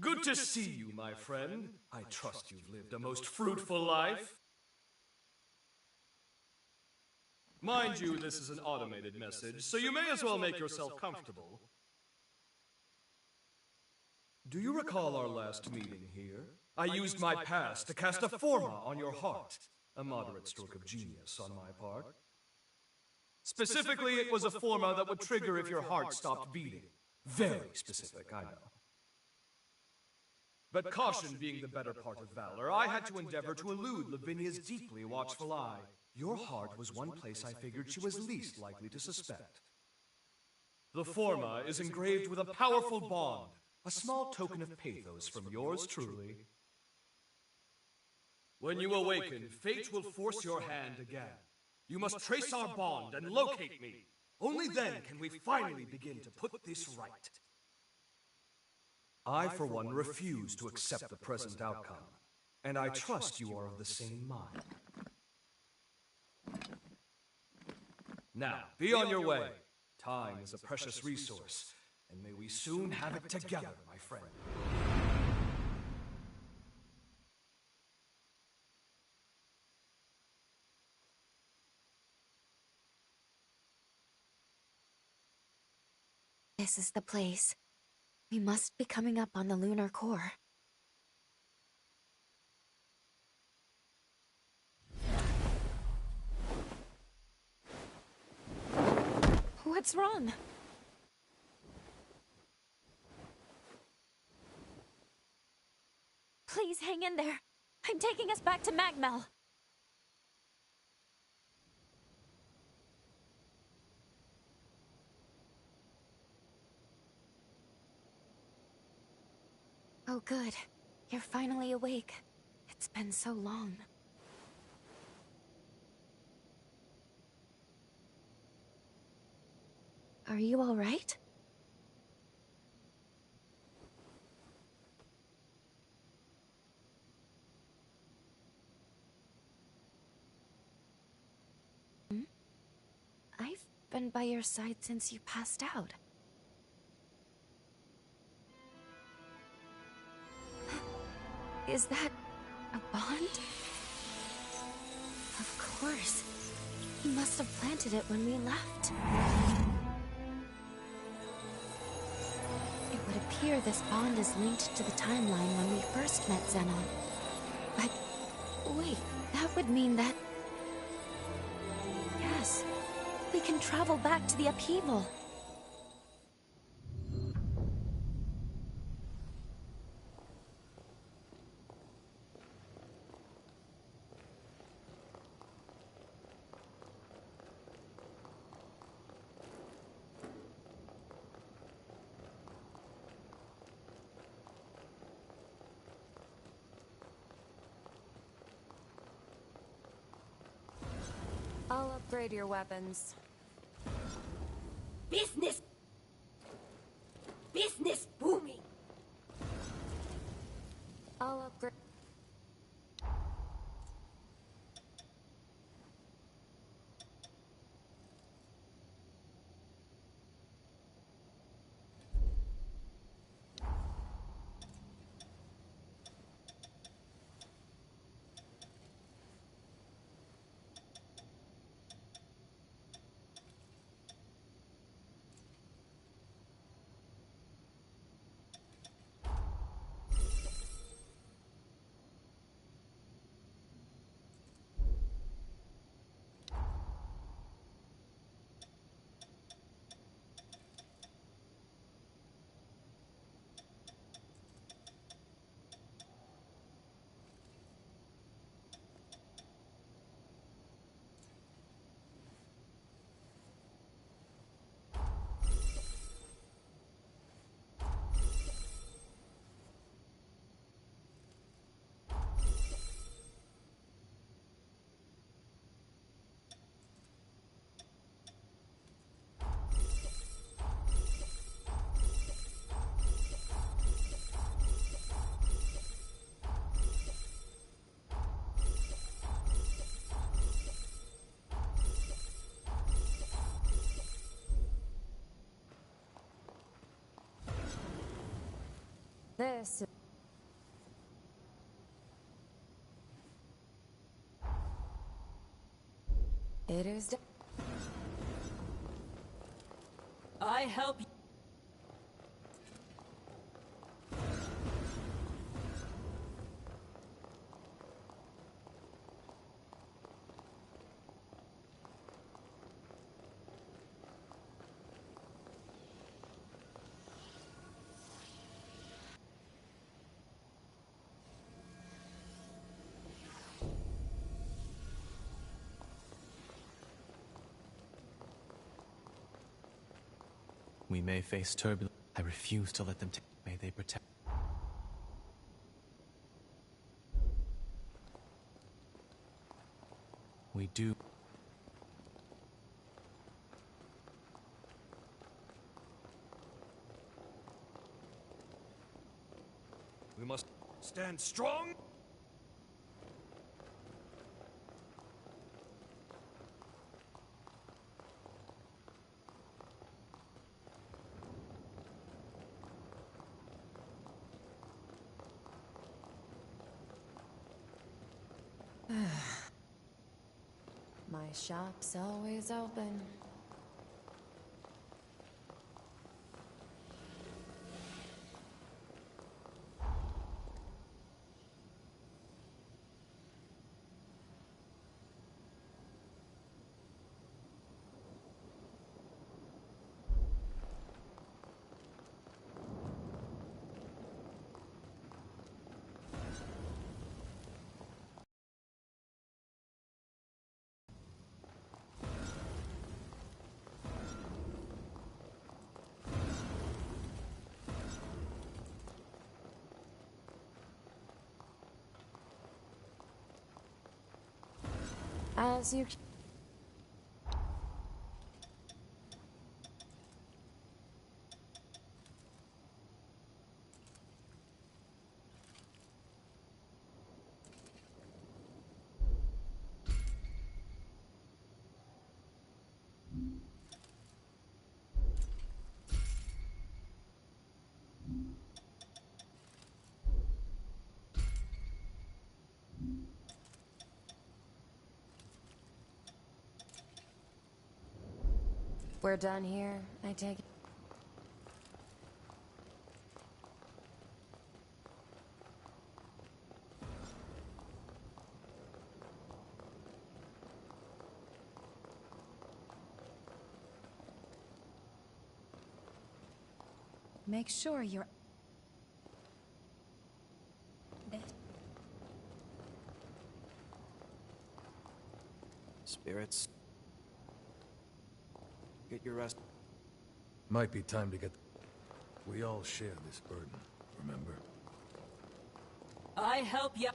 Good to see you, my friend. I trust you've lived a most fruitful life. Mind you, this is an automated message, so you may as well make yourself comfortable. Do you recall our last meeting here? I used my pass to cast a forma on your heart. A moderate stroke of genius on my part. Specifically, it was a forma that would trigger if your heart stopped beating. Very specific, I know. But caution being the better part of valor, I had to endeavor to elude Lavinia's deeply watchful eye. Your heart was one place I figured she was least likely to suspect. The forma is engraved with a powerful bond, a small token of pathos from yours truly. When you awaken, fate will force your hand again. You must trace our bond and locate me. Only then can we finally begin to put this right. I, for one, refuse to accept the present outcome, and I trust you are of the same mind. Now, be on your way. Time is a precious resource, and may we soon have it together, my friend. This is the place. We must be coming up on the lunar core. What's wrong? Please hang in there. I'm taking us back to Magmel. Oh, good. You're finally awake. It's been so long. Are you all right? I've been by your side since you passed out. Is that a bond? Of course. He must have planted it when we left. It would appear this bond is linked to the timeline when we first met Xenon. But wait, that would mean that... Yes, we can travel back to the upheaval. I'll upgrade your weapons. Business! Business booming! I'll upgrade... This. It is. I help you. We may face turbulence. I refuse to let them take. May they protect. We do. We must stand strong. My shop's always open. As you. We're done here, I take it. Make sure you're... Spirits. Get your rest. Might be time to get... We all share this burden, remember? I help you.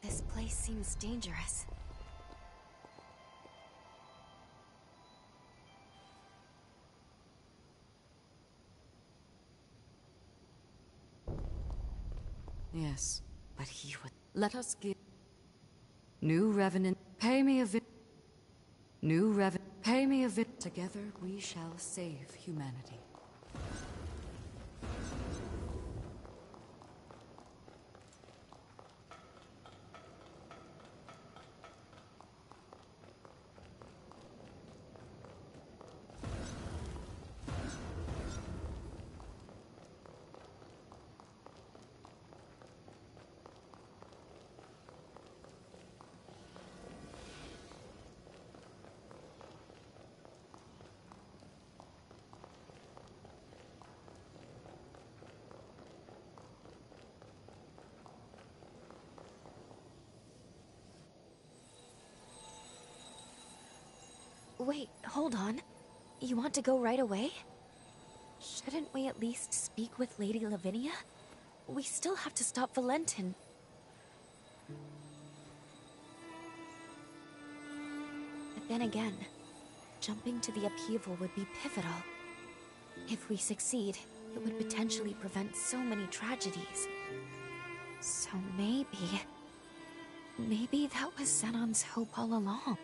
This place seems dangerous. Yes, but he would... Let us give... New revenant, pay me a New revenant, pay me a Together we shall save humanity. Wait, hold on. You want to go right away? Shouldn't we at least speak with Lady Lavinia? We still have to stop Valentin. But then again, jumping to the upheaval would be pivotal. If we succeed, it would potentially prevent so many tragedies. So maybe that was Zenon's hope all along.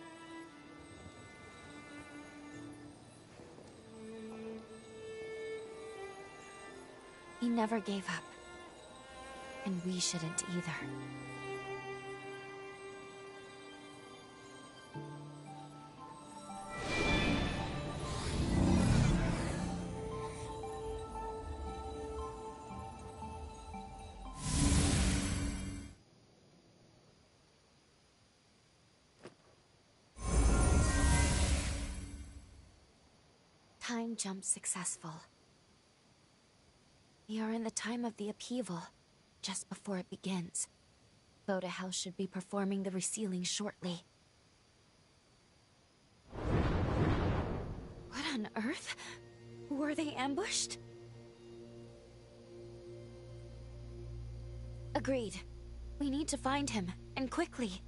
He never gave up. And we shouldn't either. Time jump successful. We are in the time of the upheaval, just before it begins. Boda House should be performing the resealing shortly. What on earth? Were they ambushed? Agreed. We need to find him, and quickly.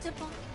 invisible.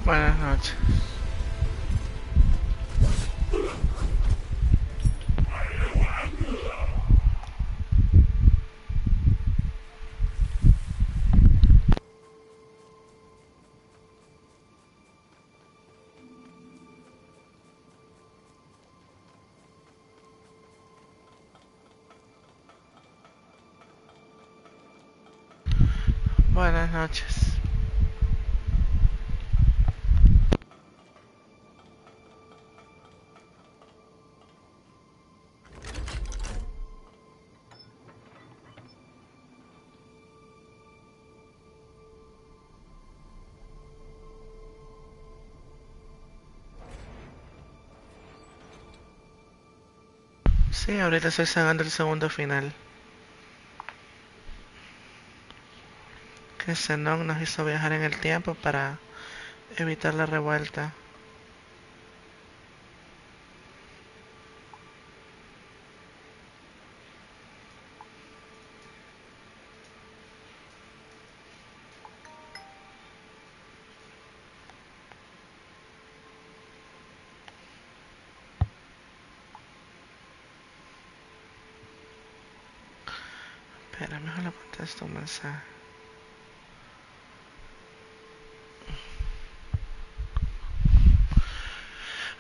Buenas noches. Buenas noches. Sí, ahorita estoy sacando el segundo final. Que Zenón nos hizo viajar en el tiempo para evitar la revuelta. Espera, mejor le contesto un mensaje.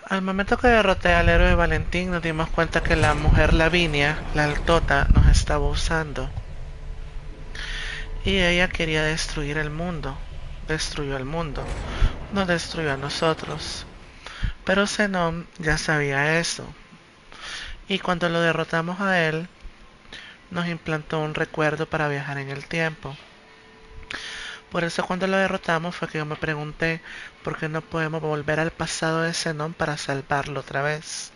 Al momento que derroté al héroe Valentín, nos dimos cuenta que la mujer Lavinia, la altota, nos estaba usando. Y ella quería destruir el mundo. Destruyó el mundo. Nos destruyó a nosotros. Pero Zenón ya sabía eso. Y cuando lo derrotamos a él, nos implantó un recuerdo para viajar en el tiempo. Por eso cuando lo derrotamos fue que yo me pregunté por qué no podemos volver al pasado de Zenón para salvarlo otra vez.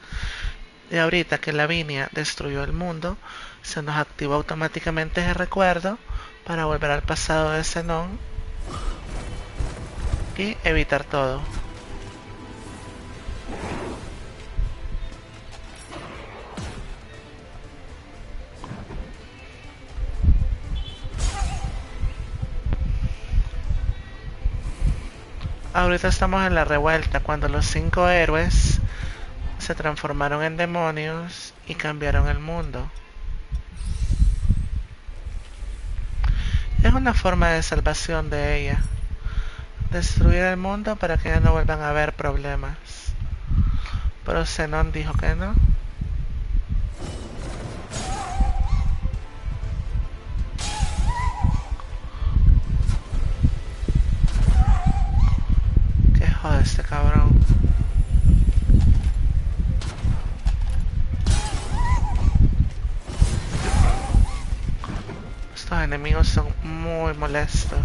Y ahorita que Lavinia destruyó el mundo, se nos activó automáticamente ese recuerdo para volver al pasado de Zenón y evitar todo. Ahorita estamos en la revuelta cuando los 5 héroes se transformaron en demonios y cambiaron el mundo. Es una forma de salvación de ella. Destruir el mundo para que ya no vuelvan a haber problemas. Pero Zenón dijo que no. Que jode este cabrón. Estos enemigos son muy molestos.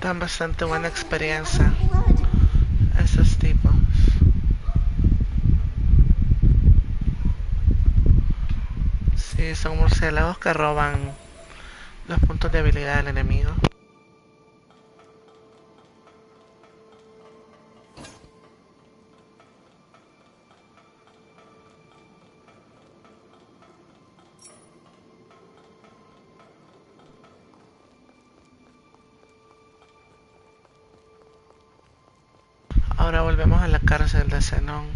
Dan bastante buena experiencia esos tipos. Sí, son murciélagos que roban los puntos de habilidad del enemigo. Ahora volvemos a la cárcel de Zenón.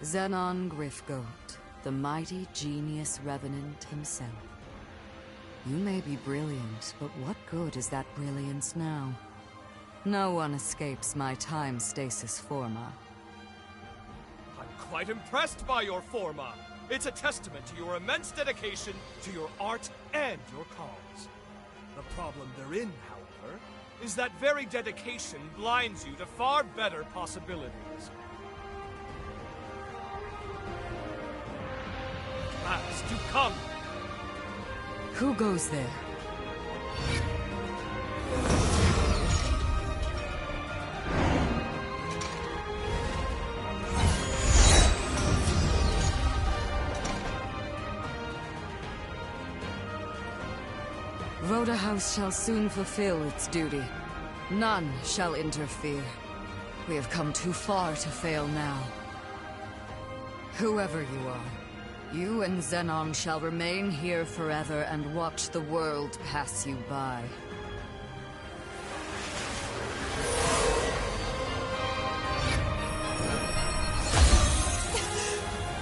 Zenon Grifgoat, the mighty genius revenant himself. You may be brilliant, but what good is that brilliance now? No one escapes my time stasis forma. I'm quite impressed by your forma. It's a testament to your immense dedication to your art and your cause. The problem therein, however, is that very dedication blinds you to far better possibilities. Last to come. Who goes there? Rhoda House shall soon fulfill its duty. None shall interfere. We have come too far to fail now. Whoever you are, you and Zenon shall remain here forever and watch the world pass you by.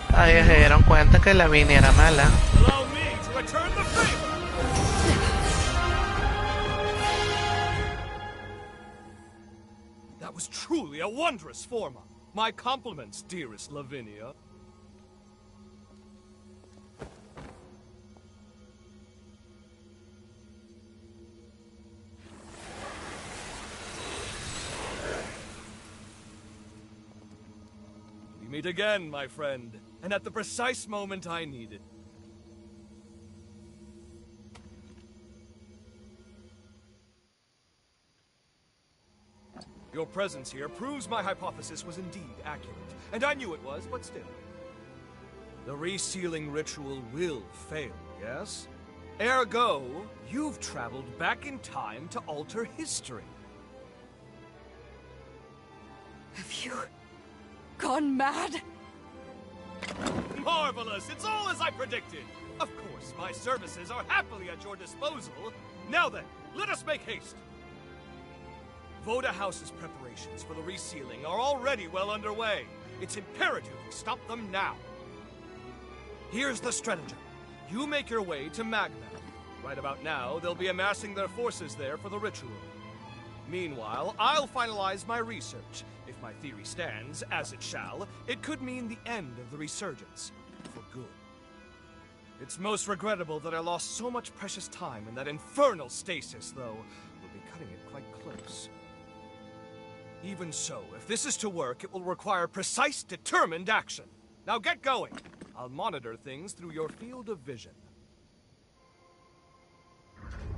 Ahí se dieron cuenta que la Vini era mala. Allow me to return the favor! That was truly a wondrous forma. My compliments, dearest Lavinia. We meet again, my friend, and at the precise moment I needed. Your presence here proves my hypothesis was indeed accurate. And I knew it was, but still. The resealing ritual will fail, yes? Ergo, you've traveled back in time to alter history. Have you gone mad? Marvelous! It's all as I predicted! Of course, my services are happily at your disposal. Now then, let us make haste! Voda House's preparations for the resealing are already well underway. It's imperative we stop them now. Here's the stratagem. You make your way to Magna. Right about now, they'll be amassing their forces there for the ritual. Meanwhile, I'll finalize my research. If my theory stands, as it shall, it could mean the end of the resurgence. For good. It's most regrettable that I lost so much precious time in that infernal stasis, though. We'll be cutting it quite close. Even so, if this is to work, it will require precise, determined action. Now get going. I'll monitor things through your field of vision.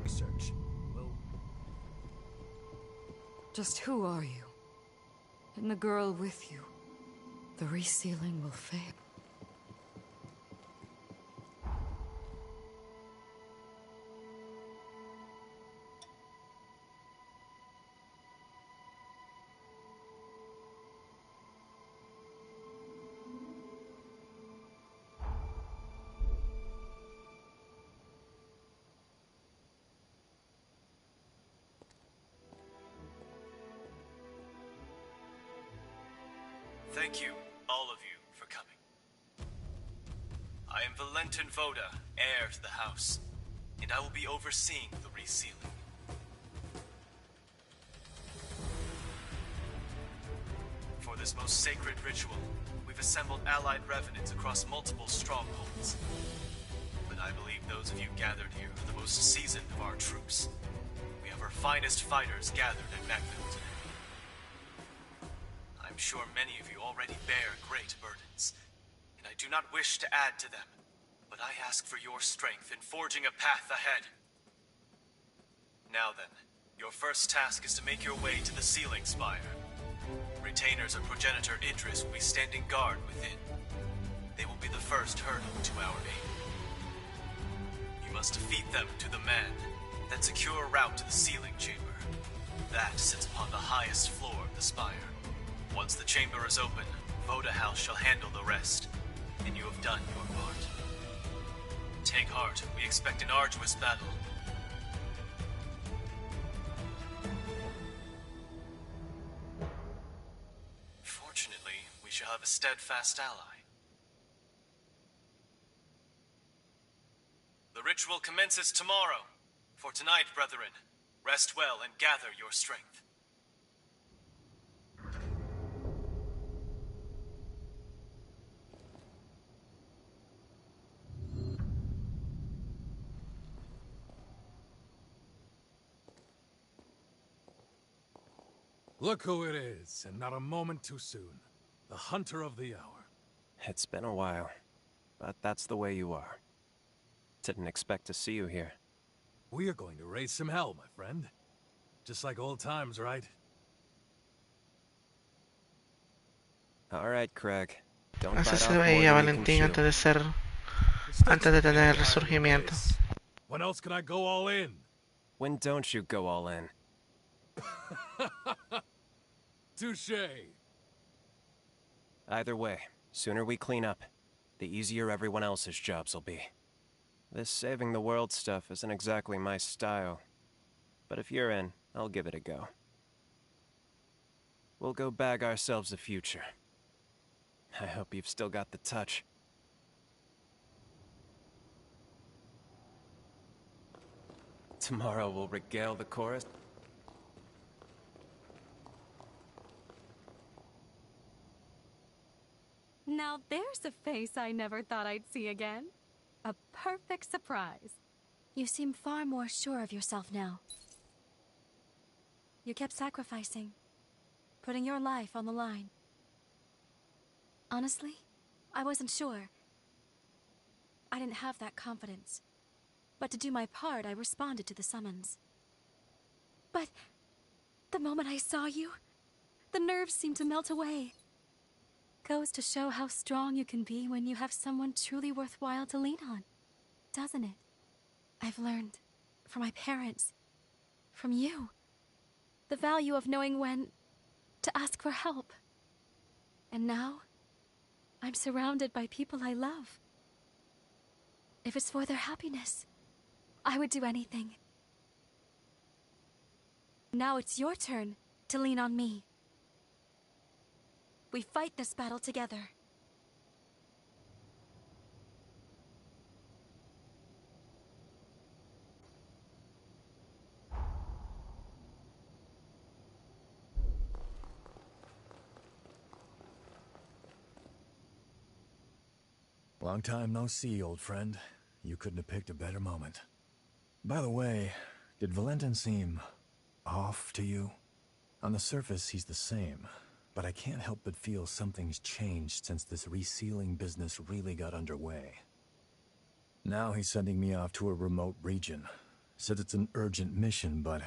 Research will... Just who are you? And the girl with you. The resealing will fail. Thank you, all of you, for coming. I am Valentin Voda, heir to the house, and I will be overseeing the resealing. For this most sacred ritual, we've assembled allied revenants across multiple strongholds. But I believe those of you gathered here are the most seasoned of our troops. We have our finest fighters gathered at Magna today. I'm sure many of you already bear great burdens, and I do not wish to add to them, but I ask for your strength in forging a path ahead. Now then, your first task is to make your way to the Sealing Spire. Retainers of Progenitor Idris will be standing guard within. They will be the first hurdle to our aim. You must defeat them to the man, then secure a route to the sealing chamber. That sits upon the highest floor of the spire. Once the chamber is open, Voda House shall handle the rest, and you have done your part. Take heart, we expect an arduous battle. Fortunately, we shall have a steadfast ally. The ritual commences tomorrow. For tonight, brethren, rest well and gather your strength. Look who it is, and not a moment too soon. The Hunter of the Hour. It's been a while, but that's the way you are. Didn't expect to see you here. We are going to raise some hell, my friend. Just like old times, right? All right, Craig. Don't Así bite se off more veía than you can Valentín chew. antes de tener el resurgimiento. When else can I go all in? When don't you go all in? Touché. Either way, sooner we clean up, the easier everyone else's jobs will be. This saving the world stuff isn't exactly my style. But if you're in, I'll give it a go. We'll go bag ourselves a future. I hope you've still got the touch. Tomorrow we'll regale the chorus. Now there's a face I never thought I'd see again. A perfect surprise. You seem far more sure of yourself now. You kept sacrificing, putting your life on the line. Honestly, I wasn't sure. I didn't have that confidence. But to do my part, I responded to the summons. But the moment I saw you, the nerves seemed to melt away. Goes to show how strong you can be when you have someone truly worthwhile to lean on, doesn't it? I've learned from my parents, from you, the value of knowing when to ask for help. And now, I'm surrounded by people I love. If it's for their happiness, I would do anything. Now it's your turn to lean on me. We fight this battle together. Long time no see, old friend. You couldn't have picked a better moment. By the way, did Valentin seem off to you? On the surface, he's the same, but I can't help but feel something's changed since this resealing business really got underway. Now he's sending me off to a remote region. Said it's an urgent mission, but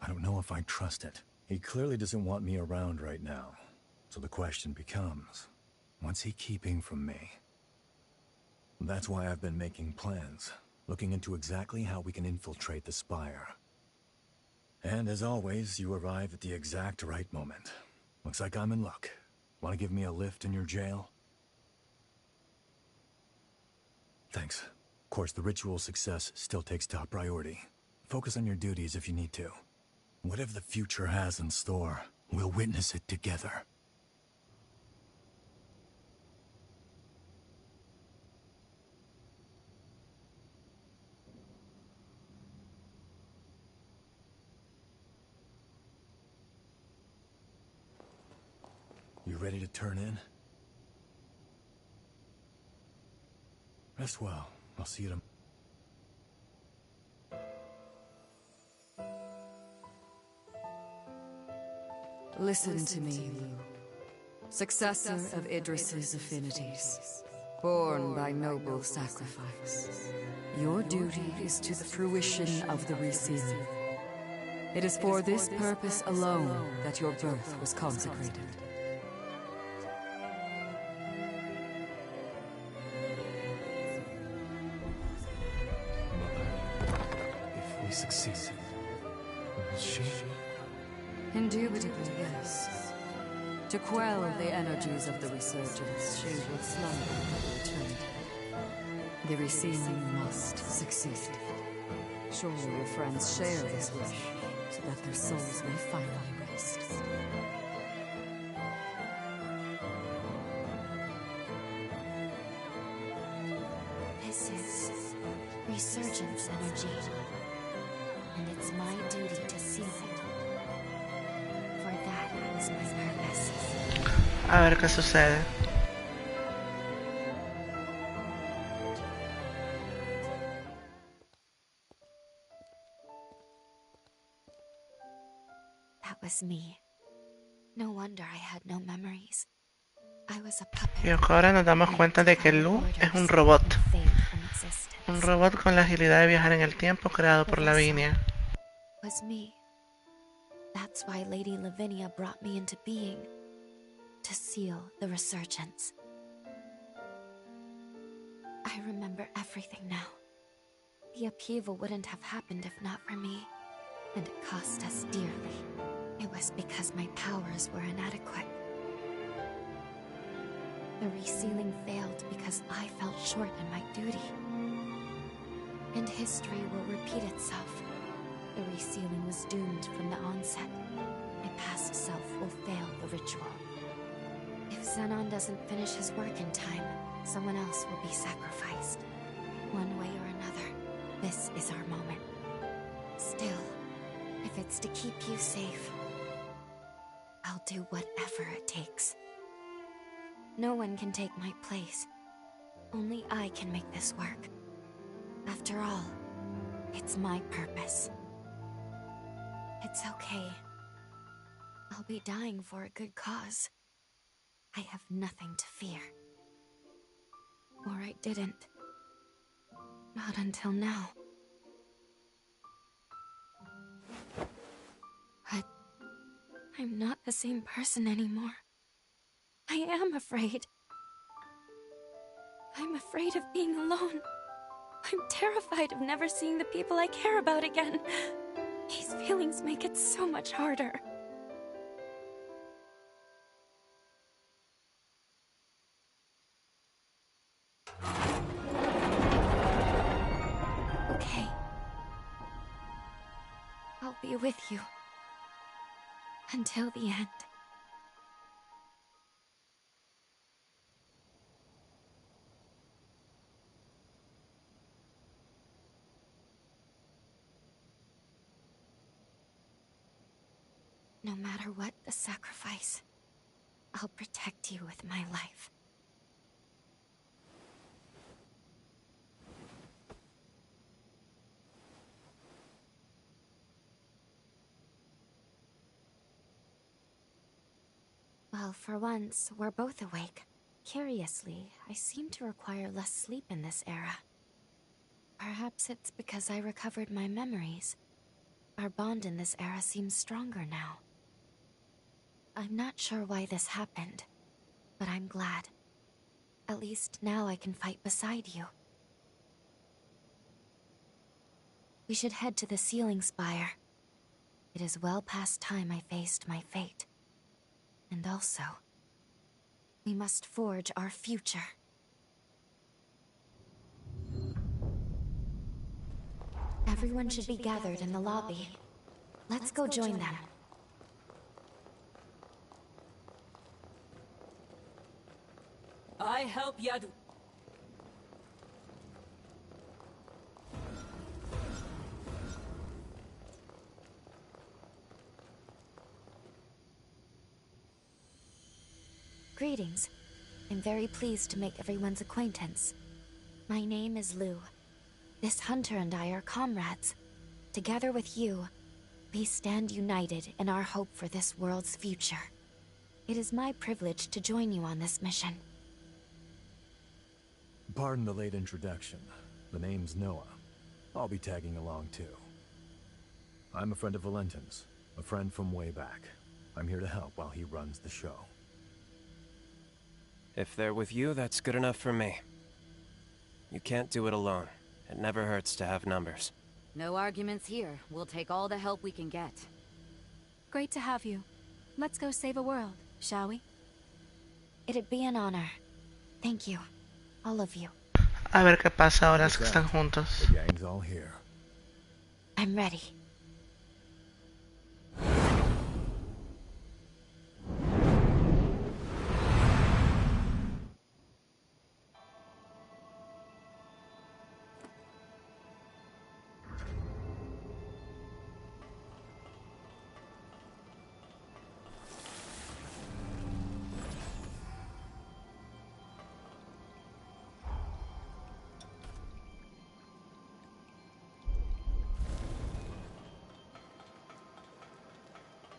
I don't know if I trust it. He clearly doesn't want me around right now. So the question becomes, what's he keeping from me? That's why I've been making plans, looking into exactly how we can infiltrate the Spire. And as always, you arrive at the exact right moment. Looks like I'm in luck. Want to give me a lift in your jail? Thanks. Of course, the ritual success still takes top priority. Focus on your duties if you need to. Whatever the future has in store, we'll witness it together. You ready to turn in? Rest well. I'll see you tomorrow. Listen to me, Lu. Successor of Idris's affinities, born by noble sacrifice. Your duty is to the fruition of the resealing. It is for this purpose alone that your birth was consecrated. If we succeed, will she? Indubitably, yes. To quell the energies of the resurgence, she will slumber for eternity. The resealing must succeed. Surely your friends share this wish, so that their souls may finally rest. This is resurgence energy, and it's my duty to seal it. For that is my purpose. A ver qué sucede. That was me. No wonder I had no memories. I was a puppet. Y ahora nos damos cuenta de que Lu es un robot. Un robot con la agilidad de viajar en el tiempo creado por Lavinia. Was me. That's why Lady Lavinia brought me into being. To seal the resurgence. I remember everything now. The upheaval wouldn't have happened if not for me. And it cost us dearly. It was because my powers were inadequate. The resealing failed because I fell short in my duty. And history will repeat itself. The resealing was doomed from the onset. My past self will fail the ritual. If Xenon doesn't finish his work in time, someone else will be sacrificed. One way or another, this is our moment. Still, if it's to keep you safe, I'll do whatever it takes. No one can take my place. Only I can make this work. After all, it's my purpose. It's okay. I'll be dying for a good cause. I have nothing to fear. Or I didn't. Not until now. But I'm not the same person anymore. I am afraid. I'm afraid of being alone. I'm terrified of never seeing the people I care about again. These feelings make it so much harder. Okay. I'll be with you. Until the end. No matter what the sacrifice, I'll protect you with my life. Well, for once, we're both awake. Curiously, I seem to require less sleep in this era. Perhaps it's because I recovered my memories. Our bond in this era seems stronger now. I'm not sure why this happened, but I'm glad. At least now I can fight beside you. We should head to the ceiling spire. It is well past time I faced my fate. And also, we must forge our future. Everyone should be gathered in the lobby. Let's go join them. I help Yadu. Greetings. I'm very pleased to make everyone's acquaintance. My name is Lu. This hunter and I are comrades. Together with you, we stand united in our hope for this world's future. It is my privilege to join you on this mission. Pardon the late introduction. The name's Noah. I'll be tagging along too. I'm a friend of Valentin's, a friend from way back. I'm here to help while he runs the show. If they're with you, that's good enough for me. You can't do it alone. It never hurts to have numbers. No arguments here. We'll take all the help we can get. Great to have you. Let's go save a world, shall we? It'd be an honor. Thank you, all of you. A ver qué pasa ahora que están juntos. The gang's all here. I'm ready.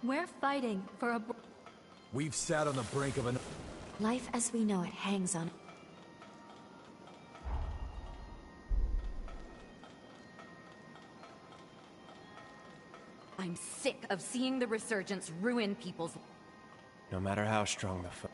We're fighting for a... We've sat on the brink of an... Life as we know it hangs on... I'm sick of seeing the resurgence ruin people's... No matter how strong the foe.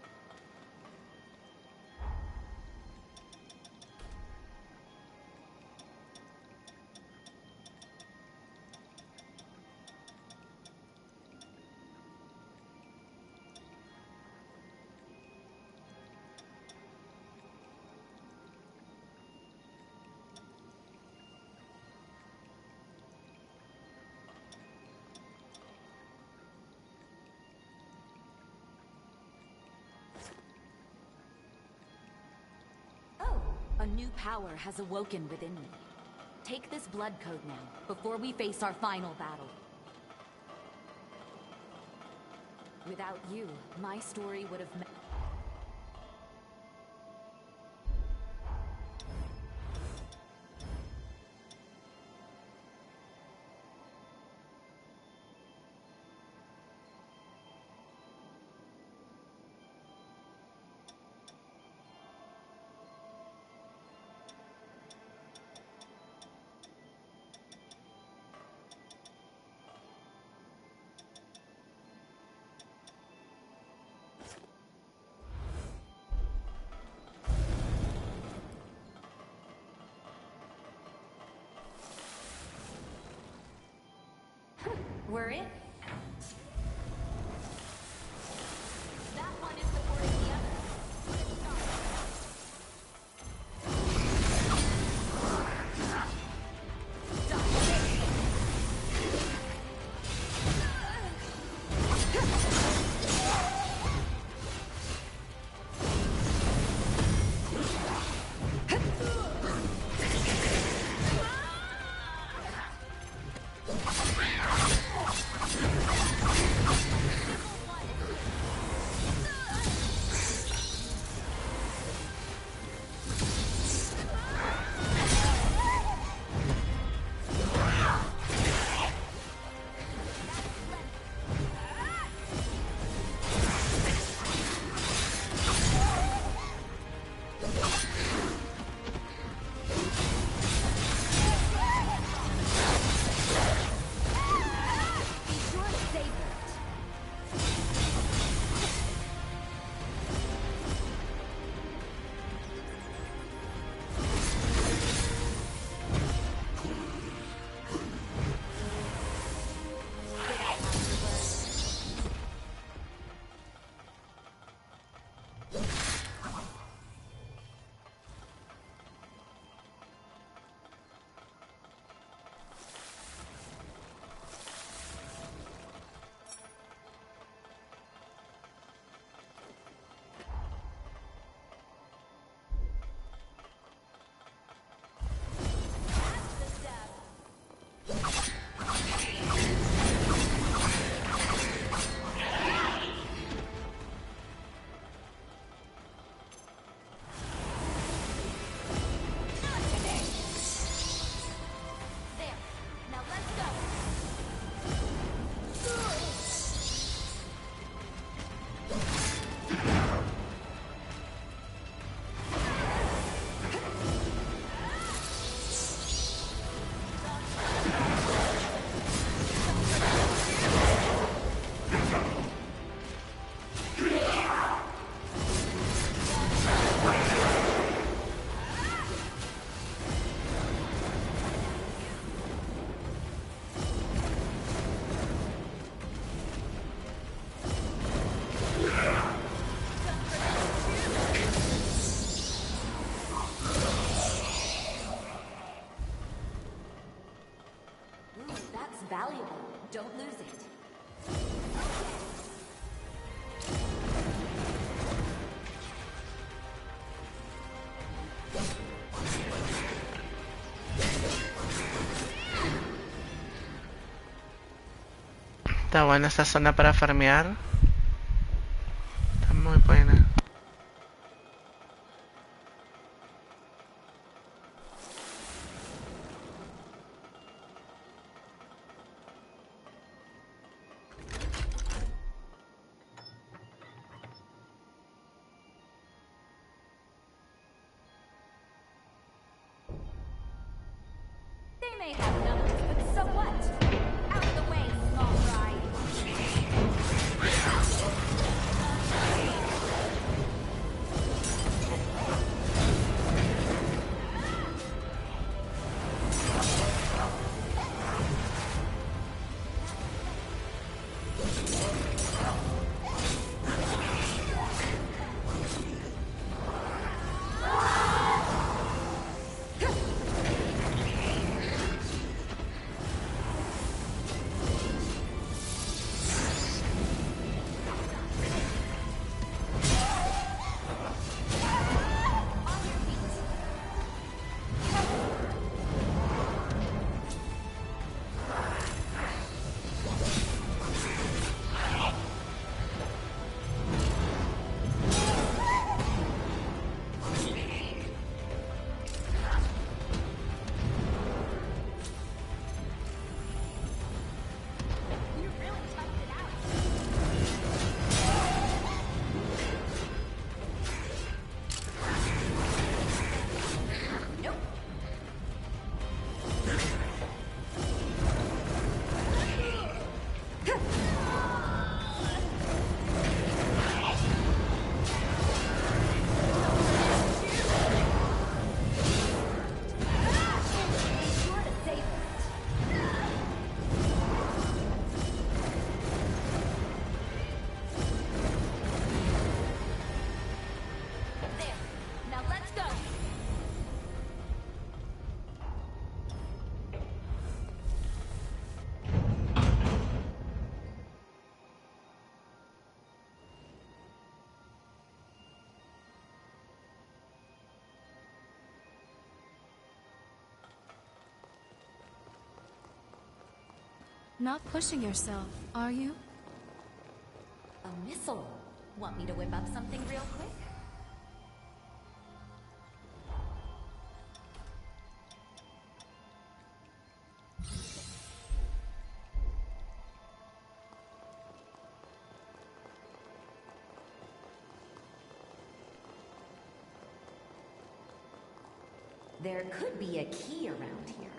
A new power has awoken within me. Take this blood code now, before we face our final battle. Without you, my story would have... We're in. That one is supporting the other. That's valuable. Don't lose it. Está buena esta zona para farmear. Está muy buena. They may have numbers, but so what? Out of the way, small fry. Not pushing yourself, are you? A missile. Want me to whip up something real quick? There could be a key around here.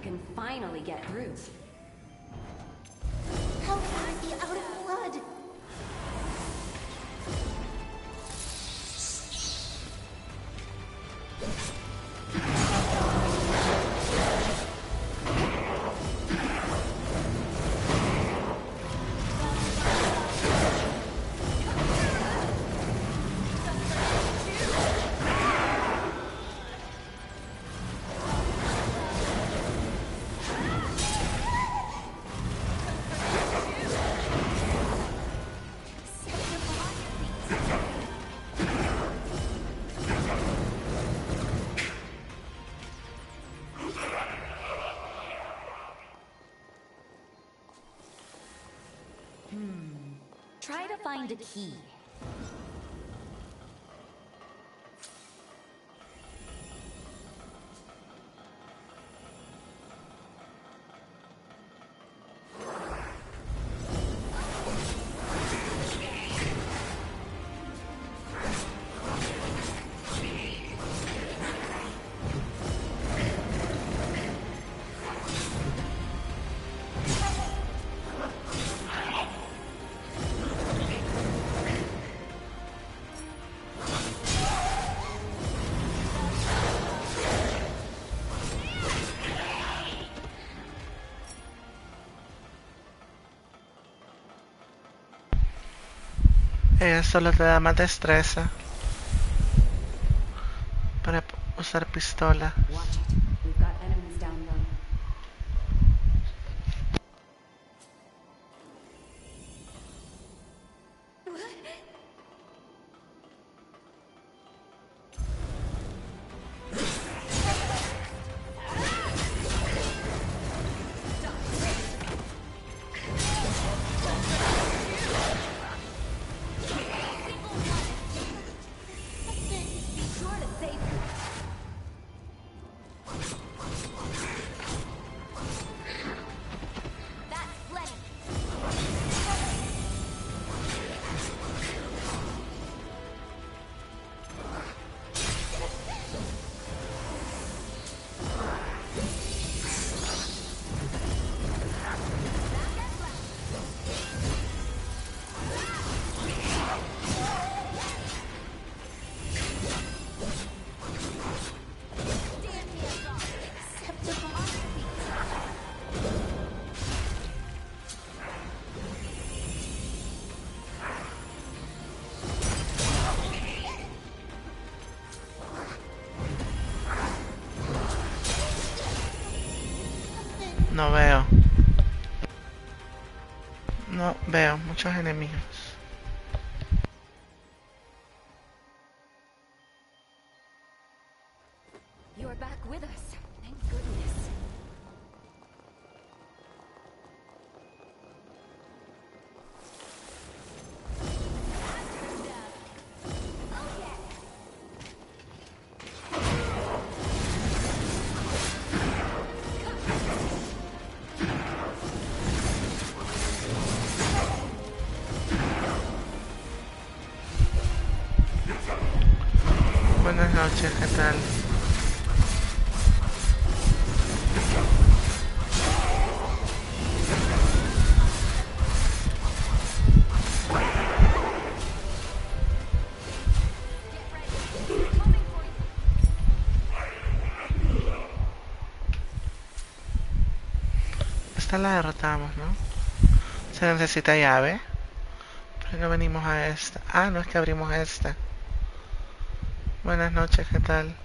can finally get through. How can I be out of blood? Try to find a key. Ella solo te da más destreza para usar pistola. Watch it. We've got enemies down low. Be sure to save you. That's plenty. No veo. No veo muchos enemigos. You're back with us. Thank goodness. Buenas noches, ¿qué tal? Esta la derrotamos, ¿no? Se necesita llave. ¿Por qué no venimos a esta? Ah, no, es que abrimos esta. Buenas noches, ¿qué tal?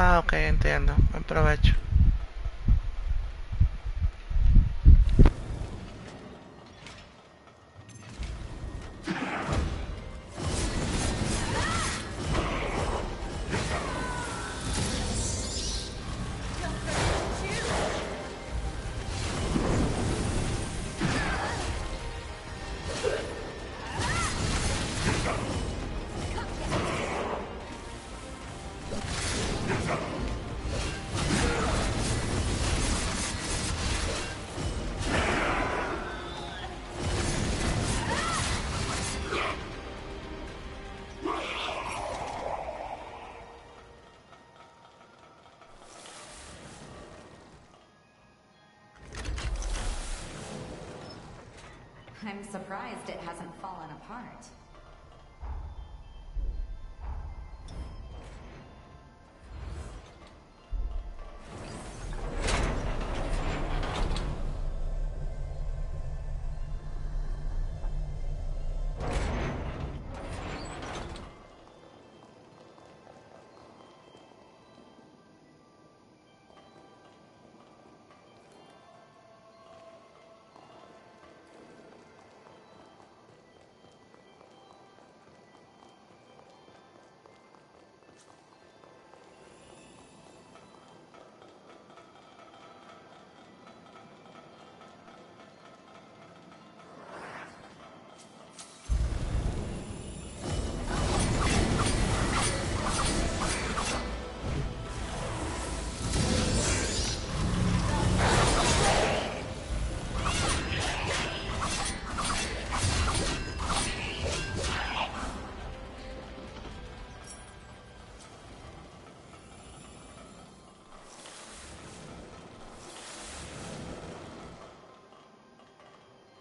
Ah, ok, entiendo. Aprovecho. I'm surprised it hasn't fallen apart.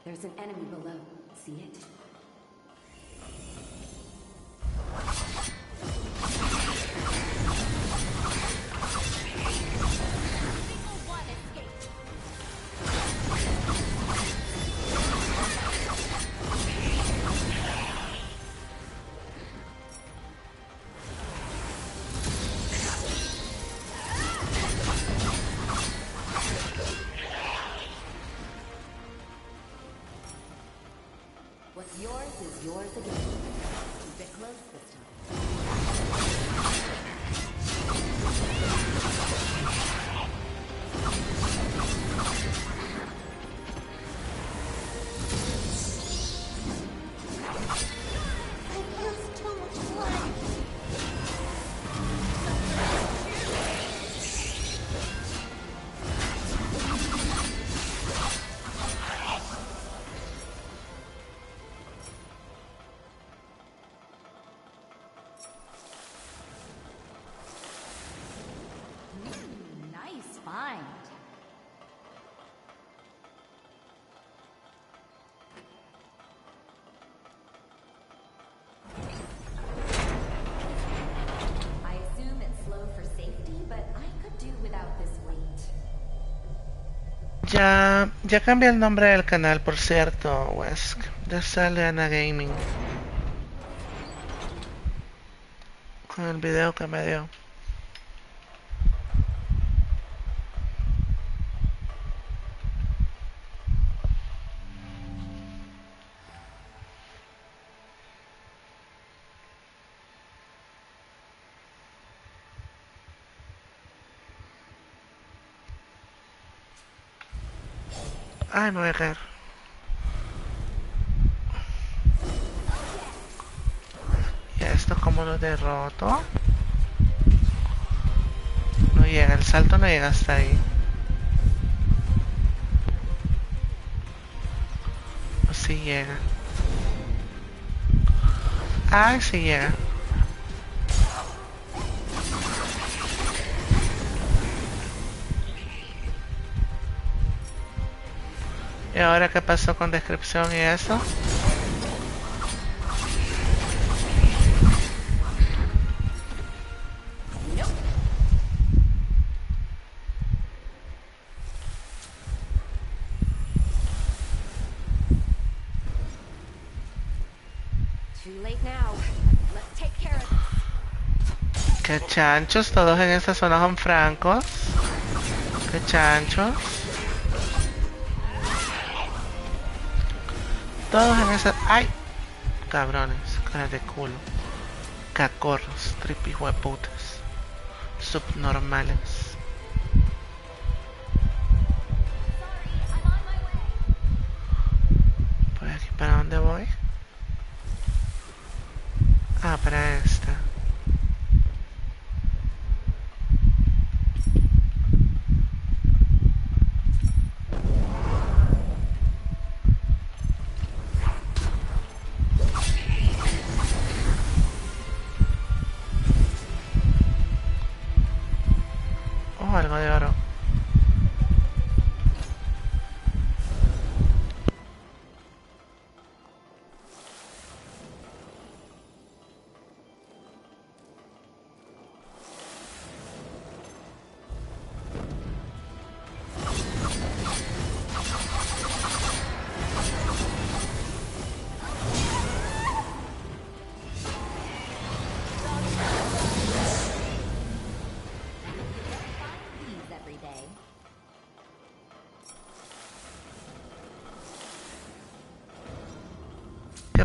There's an enemy below. See it? What's yours is yours again. Keep it close this time. I've used too much blood. Nice find. I assume it's slow for safety, but I could do without this weight. Ya cambié el nombre del canal, por cierto, Wesk. Ya sale Ana Gaming. Con el video que me dio. Ay, me voy a caer. Y esto como lo derroto. No llega, el salto no llega hasta ahí. O sí llega. Ay, sí llega. ¿Y ahora qué pasó con descripción y eso? Too late now. Let's take care of this. Qué chanchos, todos en esta zona son francos. Qué chanchos. Todos en esa... ¡Ay! Cabrones, caras de culo. Cacorros, tripihueputas. Subnormales. ¿Por aquí para dónde voy? Ah, para esta. Oh, algo de oro.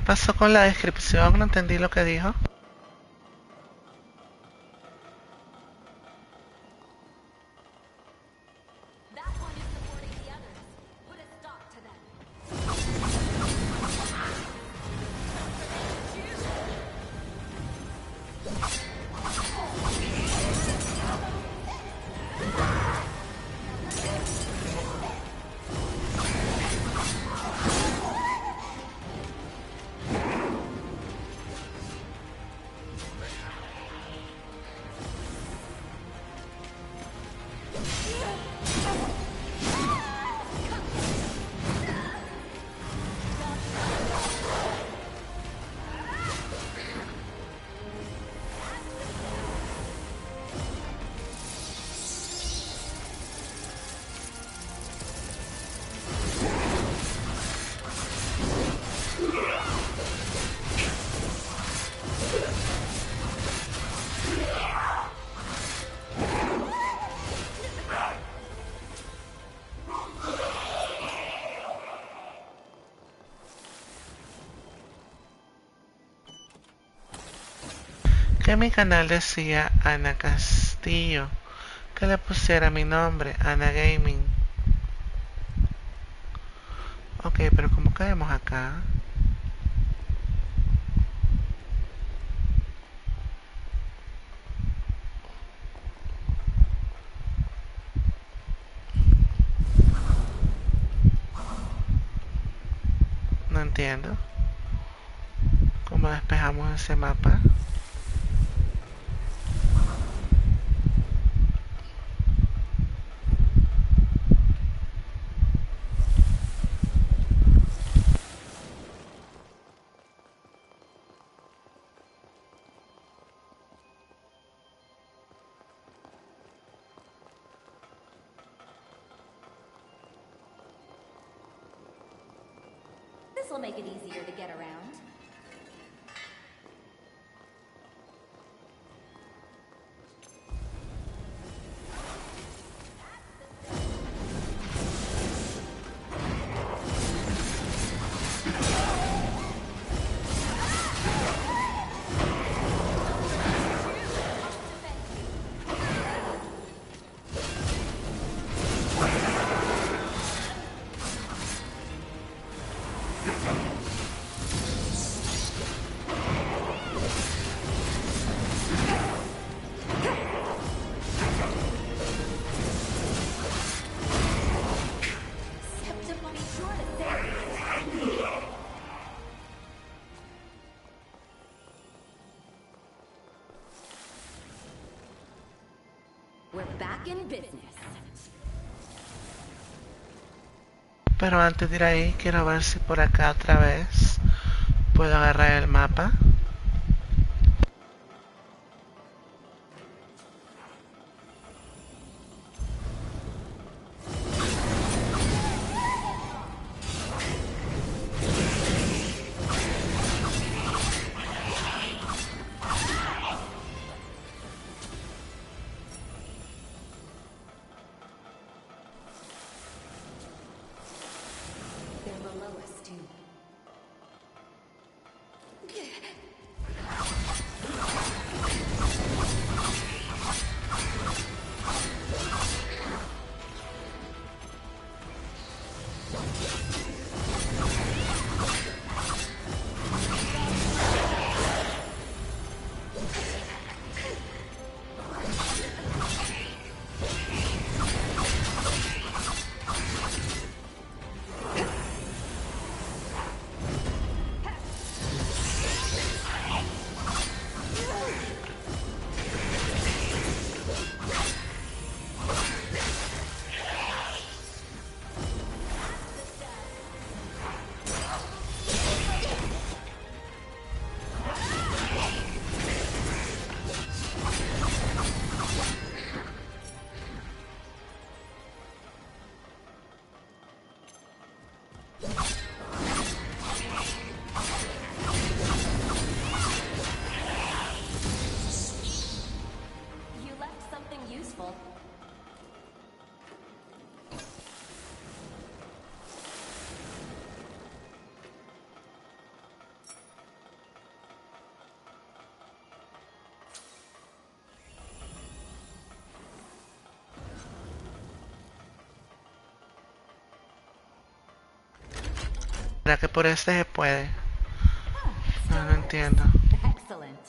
pasó con la descripción? No entendí lo que dijo. Que mi canal decía Ana Castillo, que le pusiera mi nombre, Ana Gaming. Ok, pero ¿cómo caemos acá? No entiendo. ¿Cómo despejamos ese mapa? This will make it easier to get around. Pero antes de ir ahí, quiero ver si por acá otra vez puedo agarrar el mapa. They're below us, too. ¿Será que por este se puede? No, no entiendo. Excellent.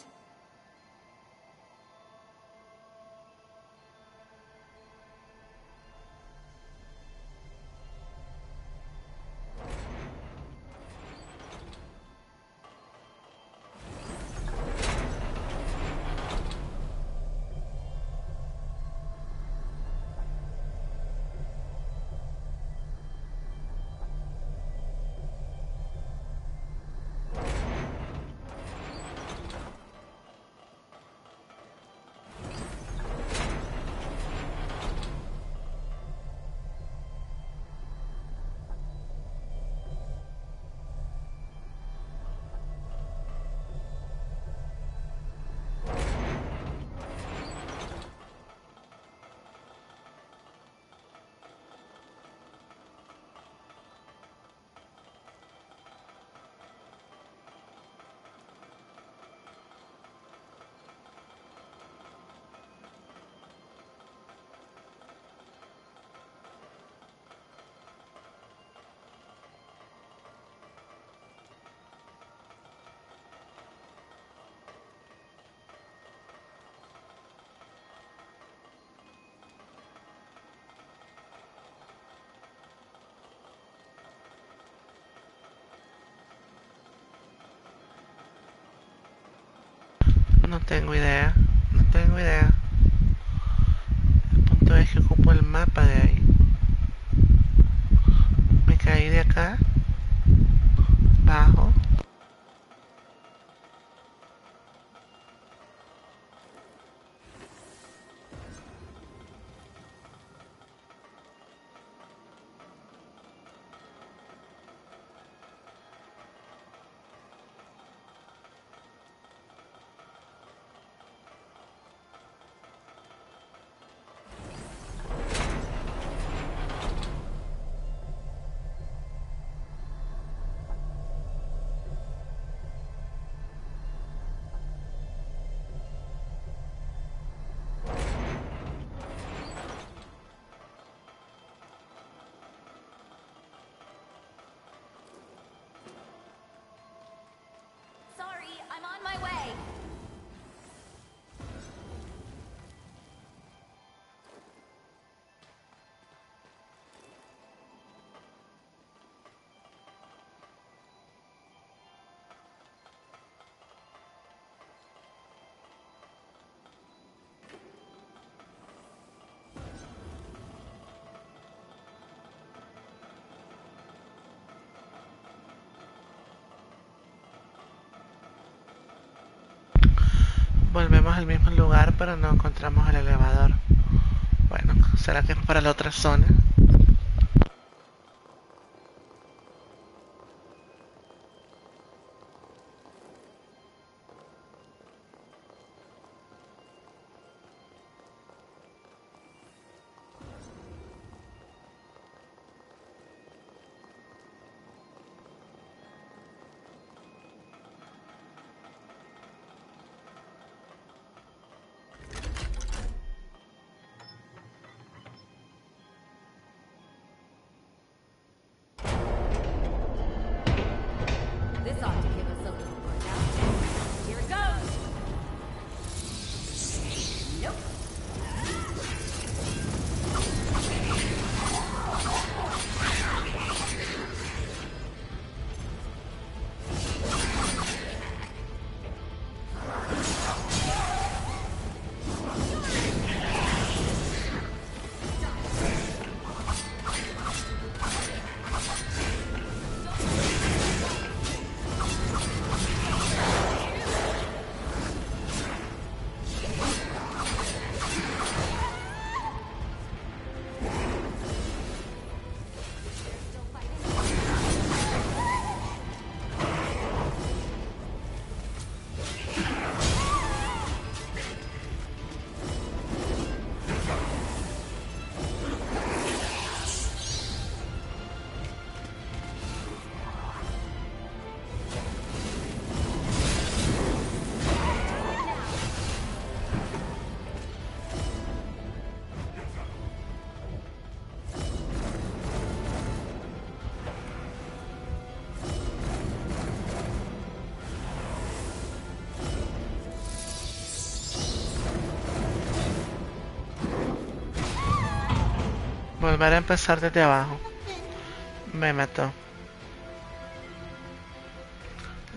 No tengo idea. No tengo idea. El punto es que ocupo el mapa de ahí. Me caí de acá. Bajo. Sorry, I'm on my way. Volvemos al mismo lugar, pero no encontramos el elevador. Bueno, ¿será que es para la otra zona? Volver a empezar desde abajo. Me mató.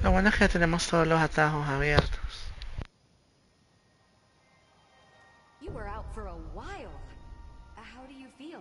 Lo bueno es que tenemos todos los atajos abiertos. You were out for a while. How do you feel?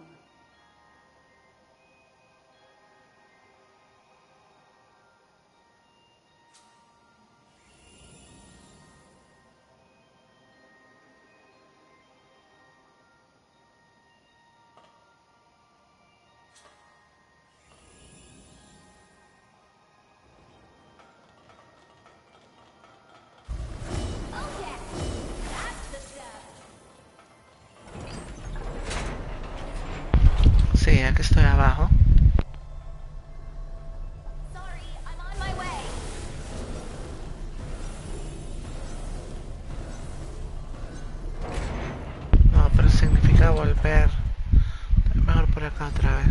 Sí, aquí estoy abajo. Sorry, I'm on my way. No, pero significa volver. Mejor por acá otra vez.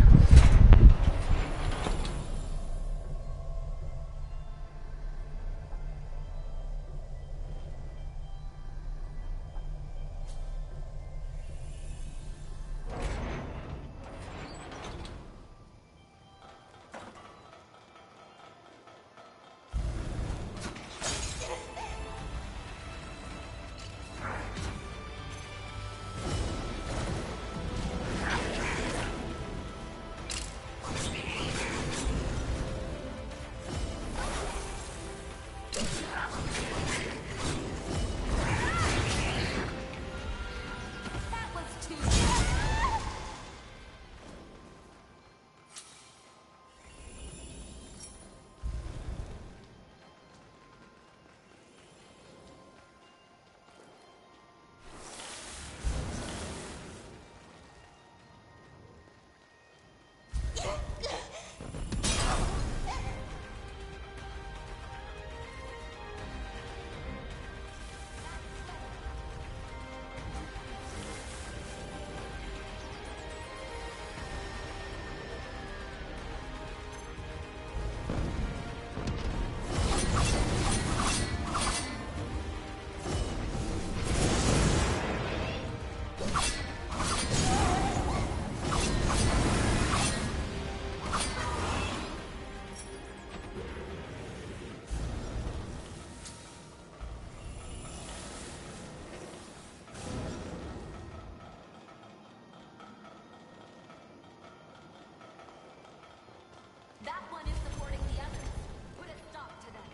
That one is supporting the others. Put a stop to them.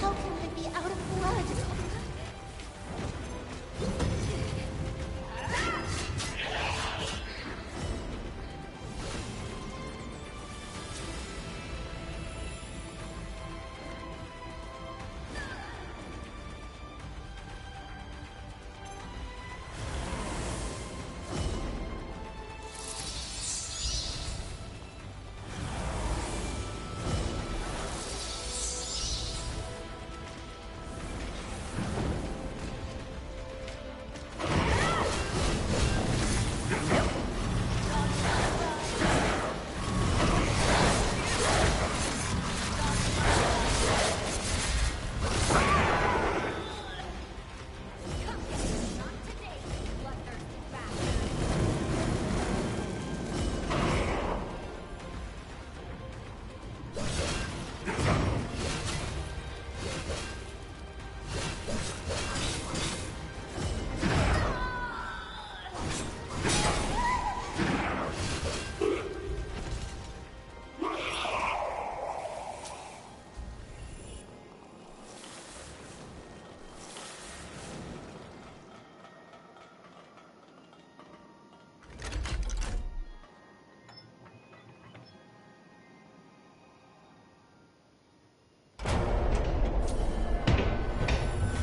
How can I be out of blood?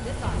This ought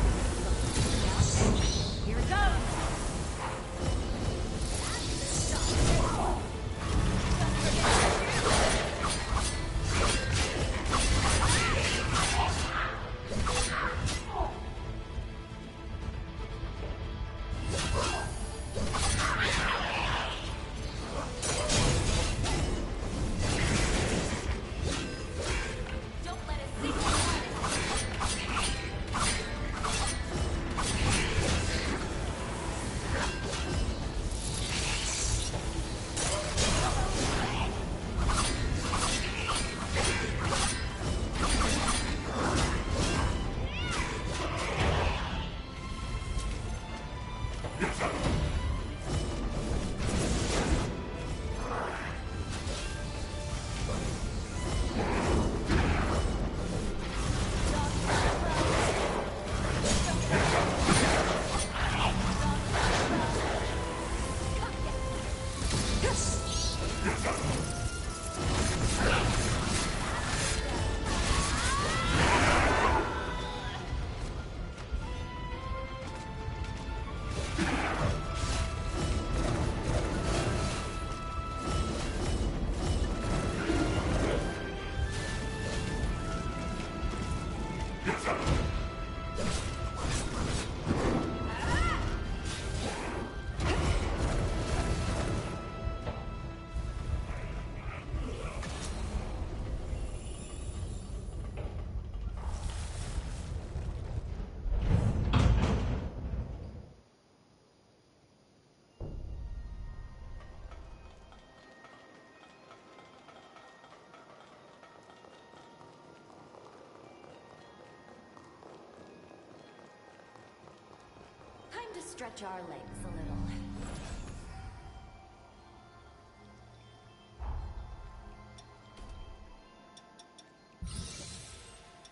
Time to stretch our legs a little.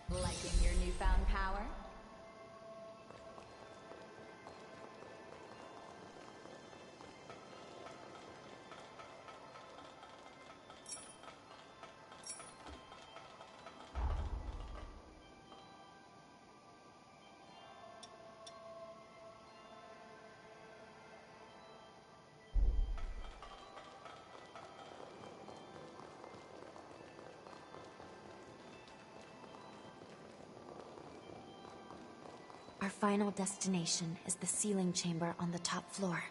Liking your newfound power? Our final destination is the sealing chamber on the top floor.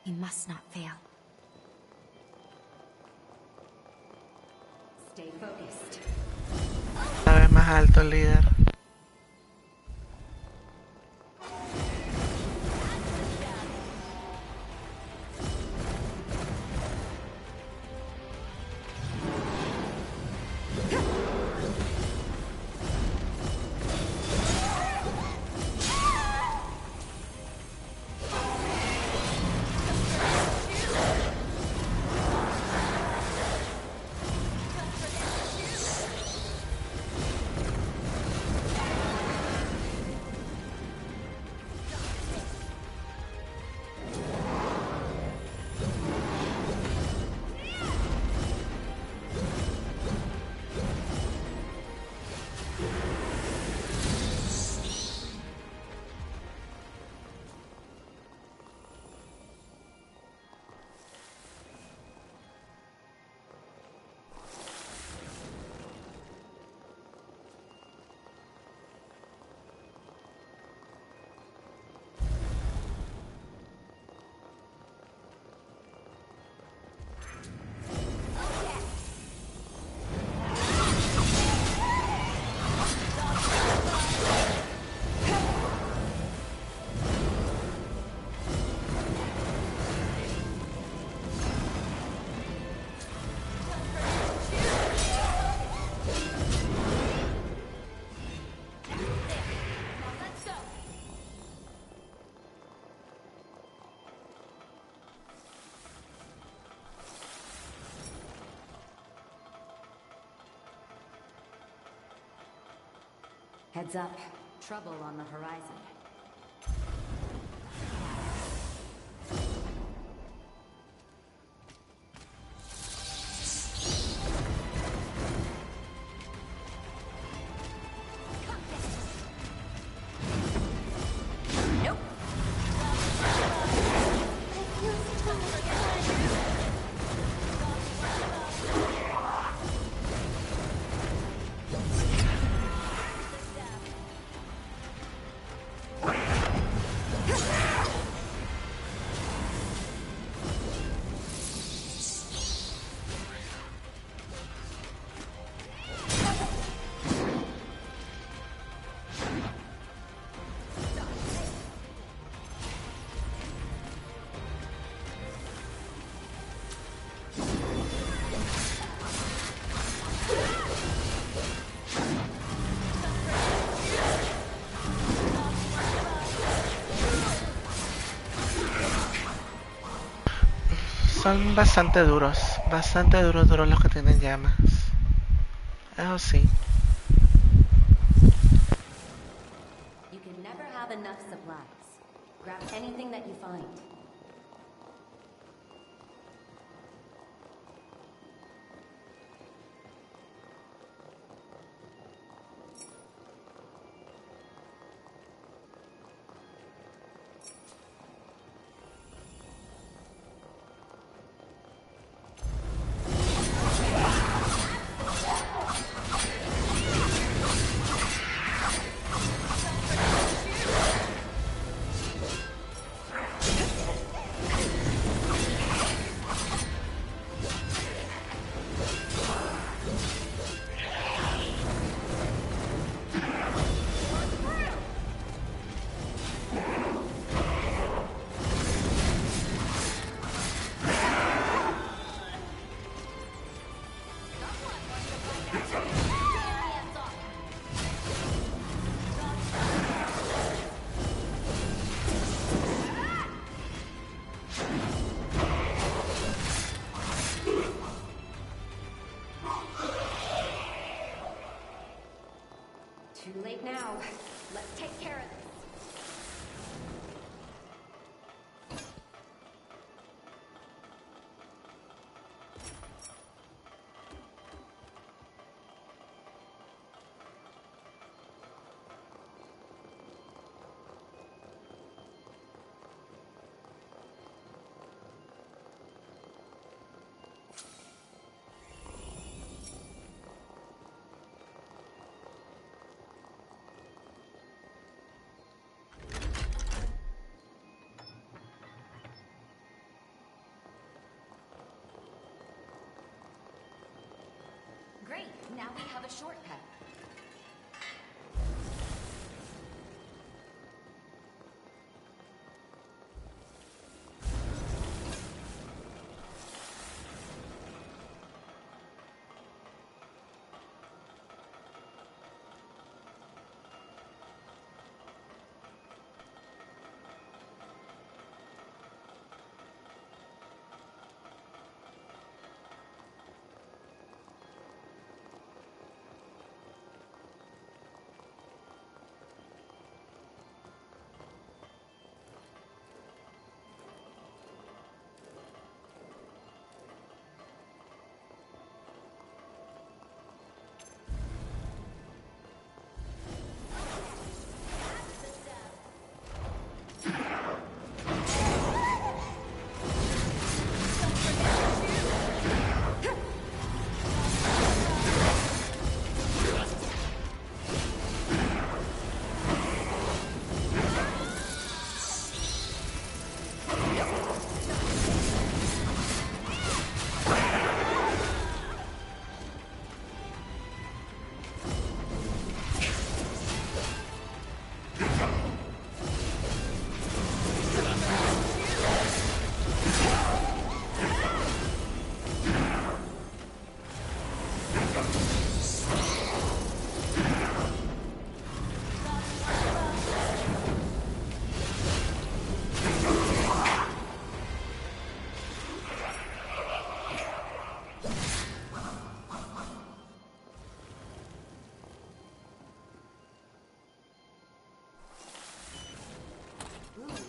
We must not fail. Stay focused. Una vez más alto, líder. Heads up. Trouble on the horizon. son bastante duros los que tienen llamas. Eso sí. You can never have enough supplies. Grab anything that you find. Too late now. Let's take care of this. Great, now we have a shortcut.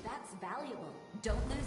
That's valuable. Don't lose it.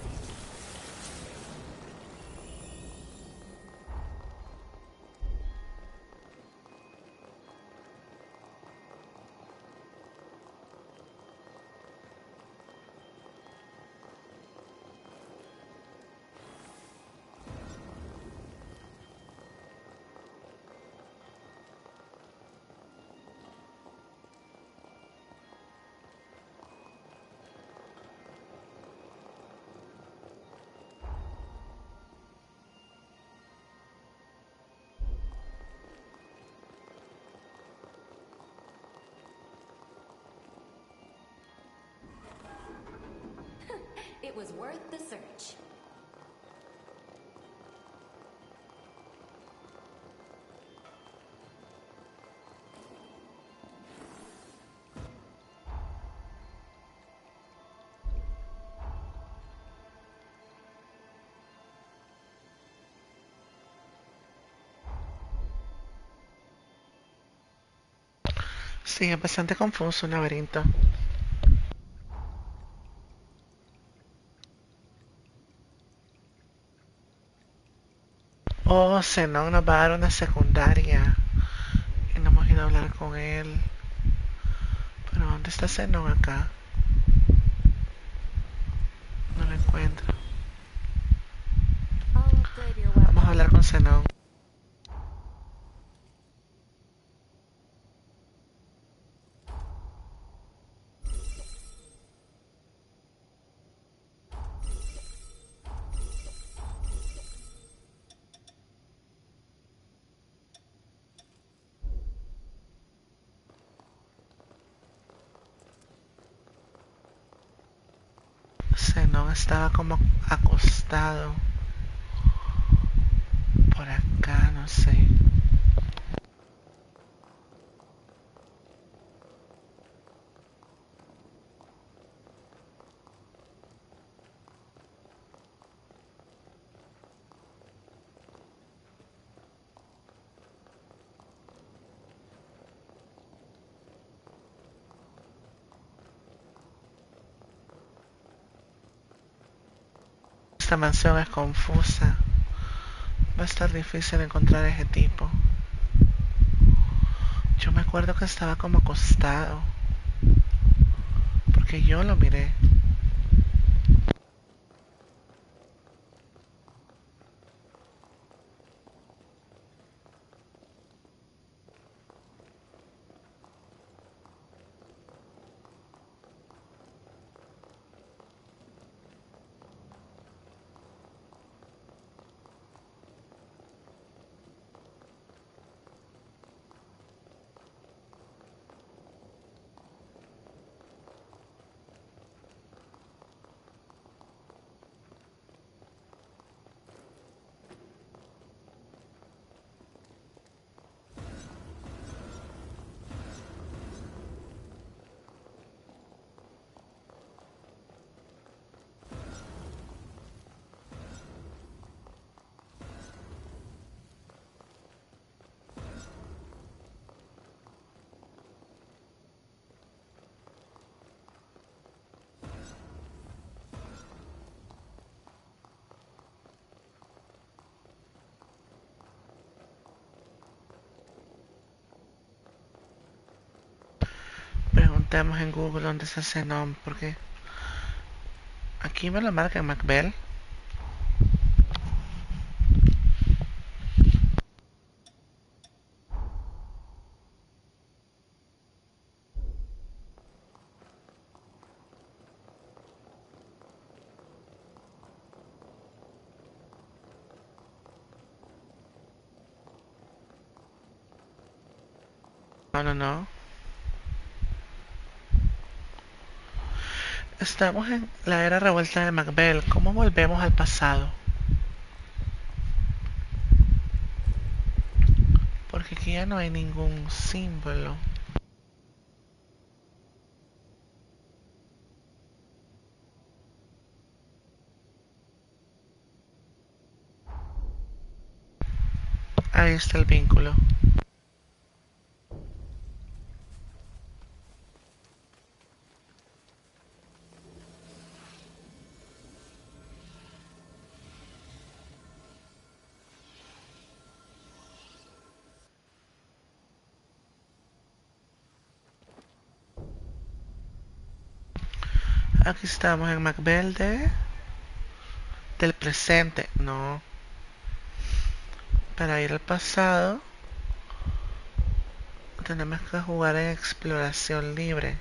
It was worth the search. Sí, es bastante confuso un laberinto. Oh, Zenón nos va a dar una secundaria. Y no hemos ido a hablar con él. Pero ¿dónde está Zenón acá? No lo encuentro. Vamos a hablar con Zenón. Zenón estaba como acostado. Por acá, no sé. Esta mansión es confusa. Va a estar difícil encontrar a ese tipo. Yo me acuerdo que estaba como acostado. Porque yo lo miré. Preguntemos en Google dónde está Zenón, porque aquí me lo marca en Macbeth. No, no, no. Estamos en la era revuelta de Macbeth. ¿Cómo volvemos al pasado? Porque aquí ya no hay ningún símbolo. Ahí está el vínculo. Aquí estamos en Macbeth del presente. No. Para ir al pasado tenemos que jugar en exploración libre.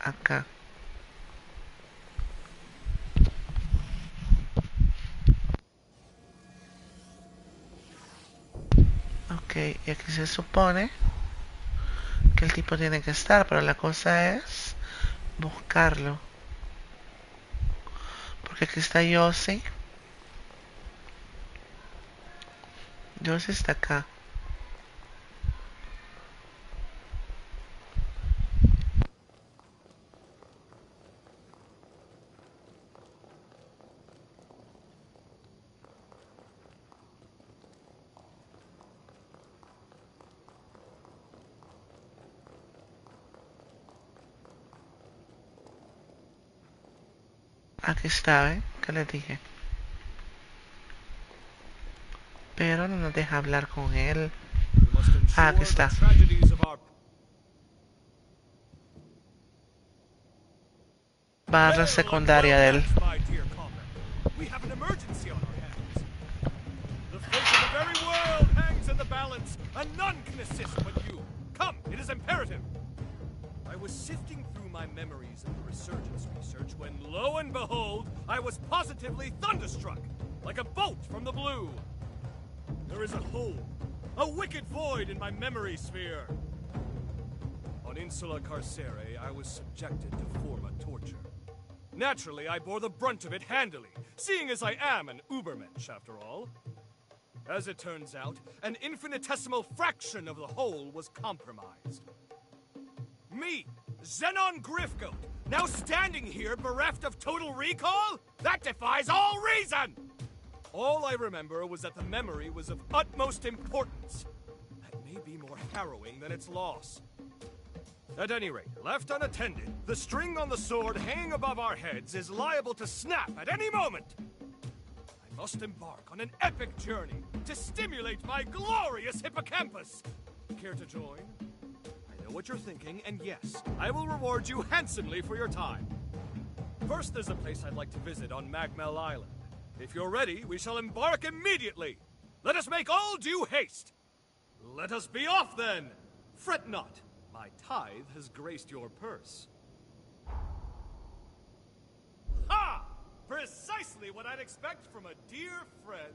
Acá. Ok, y aquí se supone que el tipo tiene que estar, pero la cosa es buscarlo. Porque aquí está Yossi. Yossi está acá. Aquí está, ¿eh? ¿Qué les dije? Pero no nos deja hablar con él. Ah, aquí está. Barra secundaria de él. We have an emergency on our hands. The fate of the very world hangs in the balance, and none can assist but you. Come, it is imperative. I was sifting through my memories of the resurgence research when, lo and behold, I was positively thunderstruck, like a bolt from the blue. There is a hole, a wicked void in my memory sphere. On Insula Carcere, I was subjected to forma torture. Naturally, I bore the brunt of it handily, seeing as I am an Ubermensch, after all. As it turns out, an infinitesimal fraction of the whole was compromised. Me, Xenon Griffgoat, now standing here bereft of total recall? That defies all reason! All I remember was that the memory was of utmost importance. That may be more harrowing than its loss. At any rate, left unattended, the string on the sword hanging above our heads is liable to snap at any moment. I must embark on an epic journey to stimulate my glorious hippocampus. Care to join? I know what you're thinking, and yes, I will reward you handsomely for your time. First, there's a place I'd like to visit on Magmel Island. If you're ready, we shall embark immediately. Let us make all due haste. Let us be off, then. Fret not. My tithe has graced your purse. Ha! Precisely what I'd expect from a dear friend.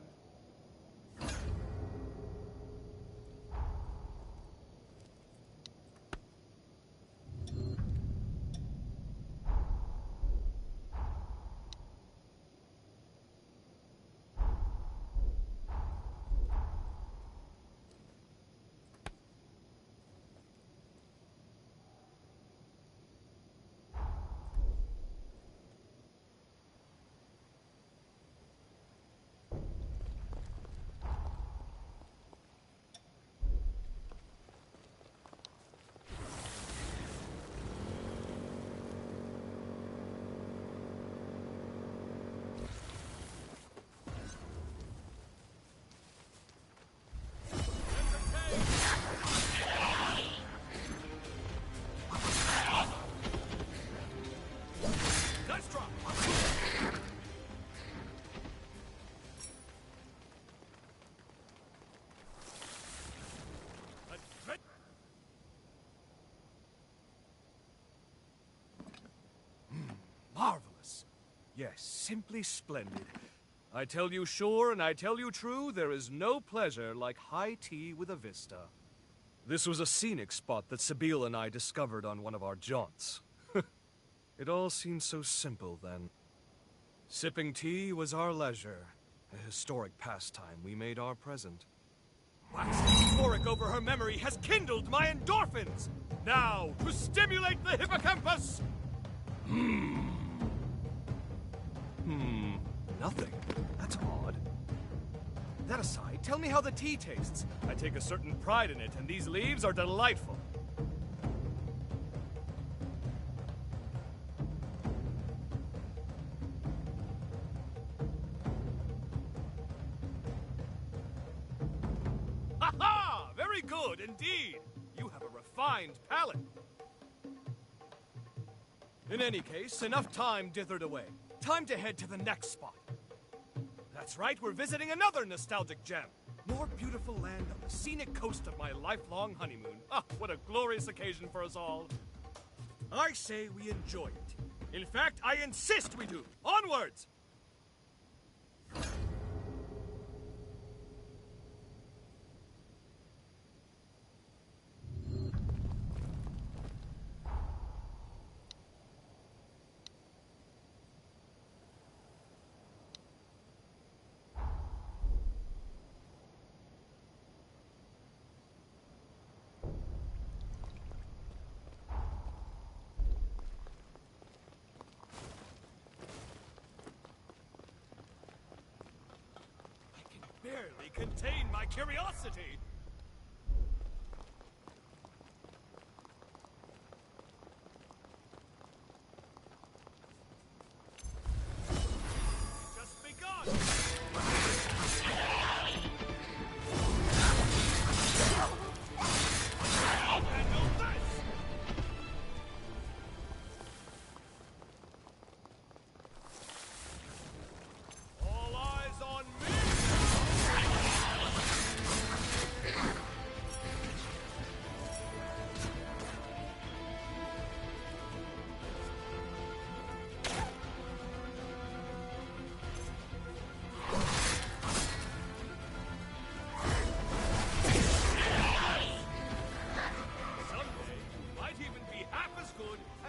Marvelous. Yes, simply splendid. I tell you sure and I tell you true, there is no pleasure like high tea with a vista. This was a scenic spot that Sabine and I discovered on one of our jaunts. It all seemed so simple then. Sipping tea was our leisure, a historic pastime we made our present. Waxing euphoric over her memory has kindled my endorphins! Now, to stimulate the hippocampus! Nothing. That's odd. That aside, tell me how the tea tastes. I take a certain pride in it, and these leaves are delightful. Ha ha! Very good indeed. You have a refined palate. In any case, enough time dithered away. Time to head to the next spot. That's right, we're visiting another nostalgic gem. More beautiful land on the scenic coast of my lifelong honeymoon. Ah, what a glorious occasion for us all. I say we enjoy it. In fact, I insist we do. Onwards! Barely contain my curiosity.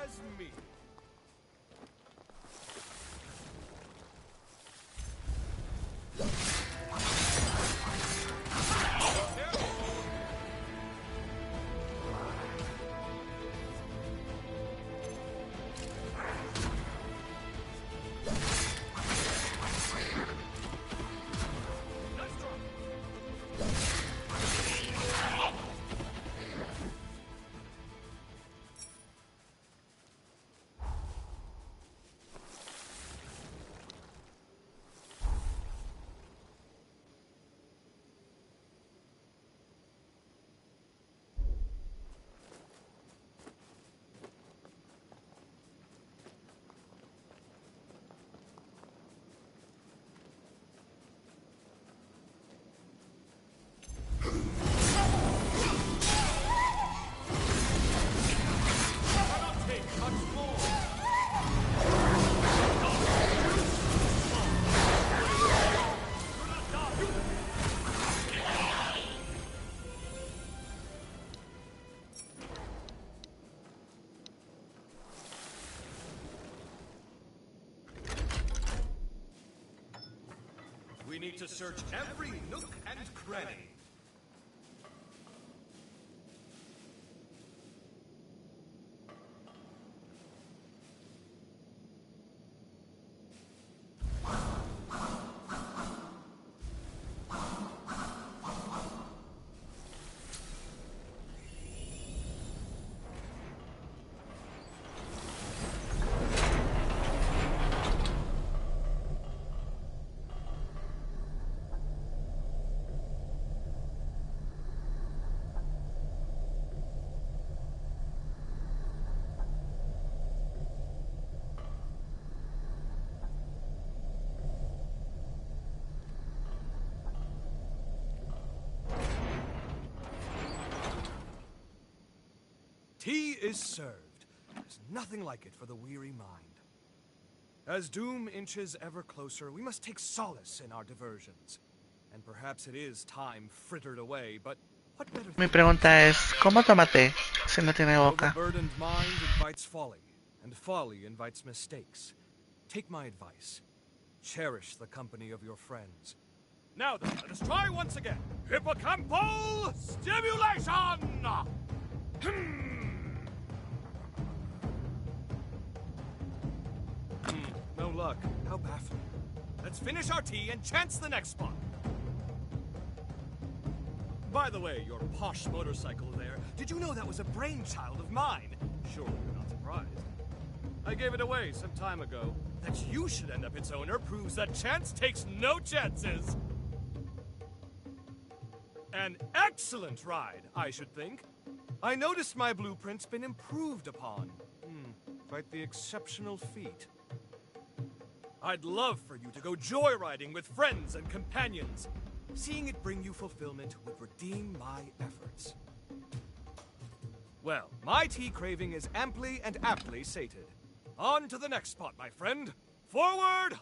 as me. We need to search every nook and cranny. Tea is served. There's nothing like it for the weary mind. As doom inches ever closer, we must take solace in our diversions. And perhaps it is time frittered away, but what better Mi pregunta es, ¿cómo toma té si no tiene boca? Overburdened mind invites folly, and folly invites mistakes. Take my advice. Cherish the company of your friends. Now then, let us try once again. Hippocampal stimulation! No luck. How baffling. Let's finish our tea and chance the next spot. By the way, your posh motorcycle there, did you know that was a brainchild of mine? Surely you're not surprised. I gave it away some time ago. That you should end up its owner proves that chance takes no chances. An excellent ride, I should think. I noticed my blueprint's been improved upon. Quite the exceptional feat. I'd love for you to go joyriding with friends and companions. Seeing it bring you fulfillment would redeem my efforts. Well, my tea craving is amply and aptly sated. On to the next spot, my friend. Forward!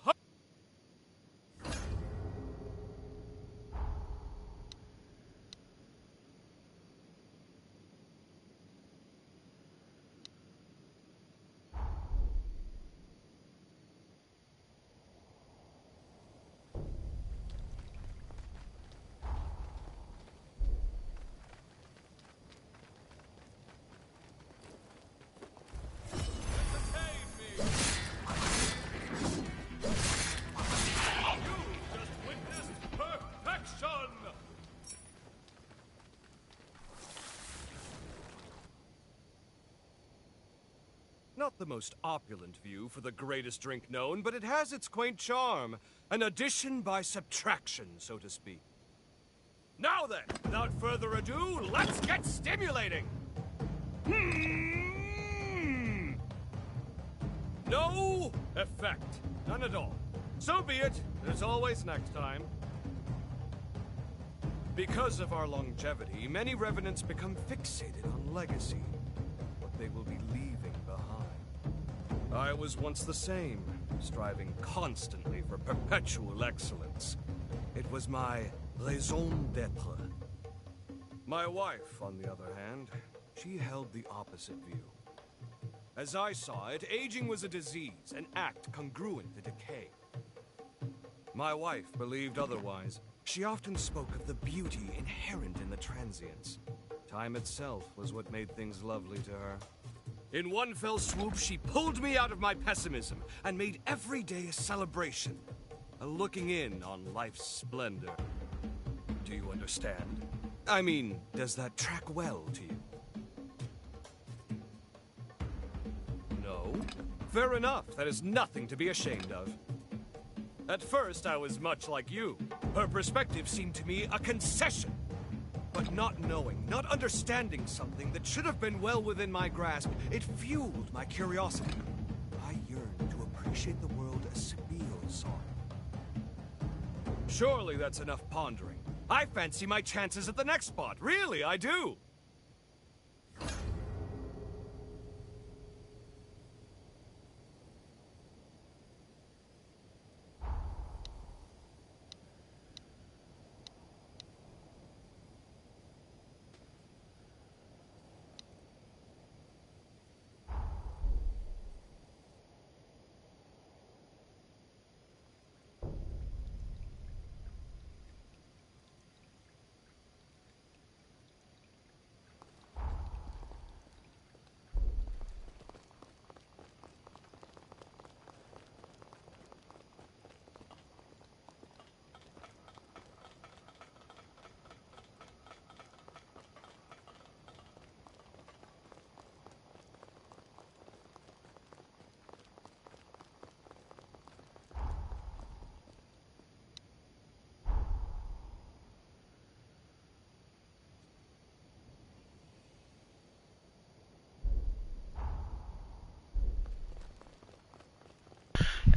Not the most opulent view for the greatest drink known, but it has its quaint charm. An addition by subtraction, so to speak. Now then, without further ado, let's get stimulating! No effect. None at all. So be it. There's always next time. Because of our longevity, many revenants become fixated on legacy. What they will be leaving behind. I was once the same, striving constantly for perpetual excellence. It was my raison d'être. My wife, on the other hand, she held the opposite view. As I saw it, aging was a disease, an act congruent to decay. My wife believed otherwise. She often spoke of the beauty inherent in the transience. Time itself was what made things lovely to her. In one fell swoop, she pulled me out of my pessimism and made every day a celebration, a looking in on life's splendor. Do you understand? I mean, does that track well to you? No? Fair enough. That is nothing to be ashamed of. At first, I was much like you. Her perspective seemed to me a concession. But not knowing, not understanding something that should have been well within my grasp, it fueled my curiosity. I yearned to appreciate the world as Sabille saw it. Surely that's enough pondering. I fancy my chances at the next spot. Really, I do.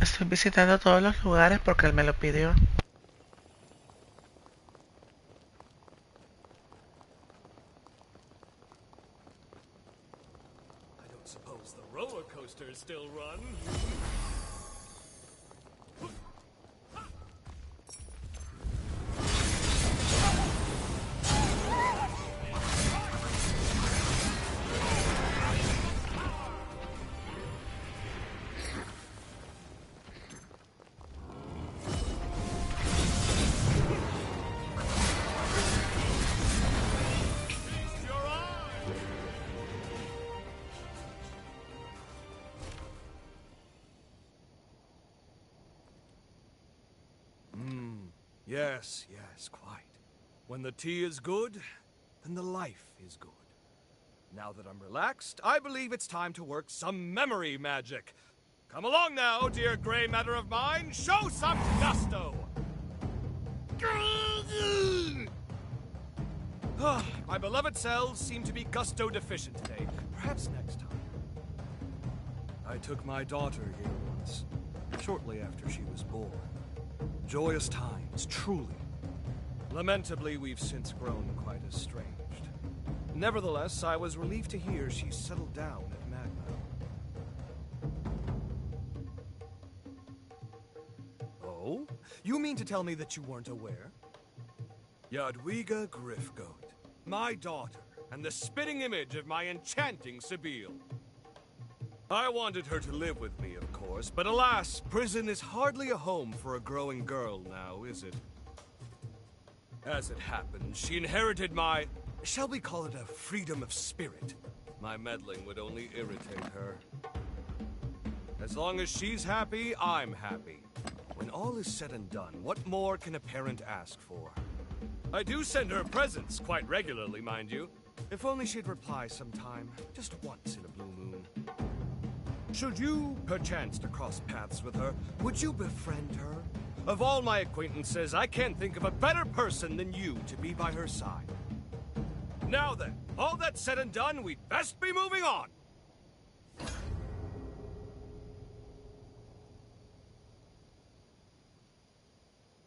Estoy visitando todos los lugares porque él me lo pidió. I don't suppose the roller coasters still run. Yes, yes, quite. When the tea is good, then the life is good. Now that I'm relaxed, I believe it's time to work some memory magic. Come along now, dear gray matter of mine. Show some gusto! My beloved cells seem to be gusto deficient today. Perhaps next time. I took my daughter here once, shortly after she was born. Joyous times, truly. Lamentably, we've since grown quite estranged. Nevertheless, I was relieved to hear she's settled down at Magma. Oh? You mean to tell me that you weren't aware? Jadwiga Griffgoat, my daughter, and the spitting image of my enchanting Sabille. I wanted her to live with me, of course, but alas, prison is hardly a home for a growing girl now, is it? As it happens, she inherited my, shall we call it a freedom of spirit? My meddling would only irritate her. As long as she's happy, I'm happy. When all is said and done, what more can a parent ask for? I do send her presents, quite regularly, mind you. If only she'd reply sometime, just once in a blue moon. Should you, perchance, to cross paths with her, would you befriend her? Of all my acquaintances, I can't think of a better person than you to be by her side. Now then, all that said and done, we'd best be moving on.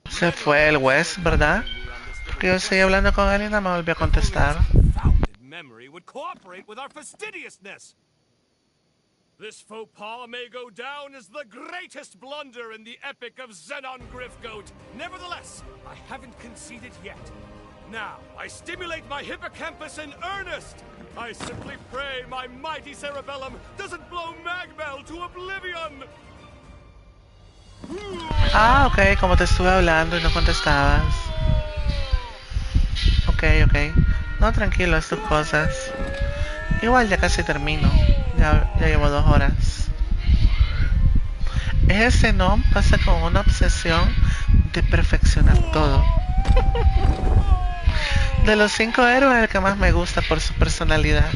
Se fue el West, ¿verdad? Porque yo seguí hablando con él y nada me volvió a contestar. Memory would cooperate with our fastidiousness. This faux pas may go down as the greatest blunder in the epic of Xenon Griffgoat. Nevertheless, I haven't conceded yet. Now, I stimulate my hippocampus in earnest. I simply pray my mighty cerebellum doesn't blow Magmel to oblivion! Ah, ok, como te estuve hablando y no contestabas. Ok, ok. No, tranquilo, es tus cosas. Igual ya casi termino. Ya llevo 2 horas. Ese no pasa con una obsesión de perfeccionar todo. De los 5 héroes, el que más me gusta por su personalidad.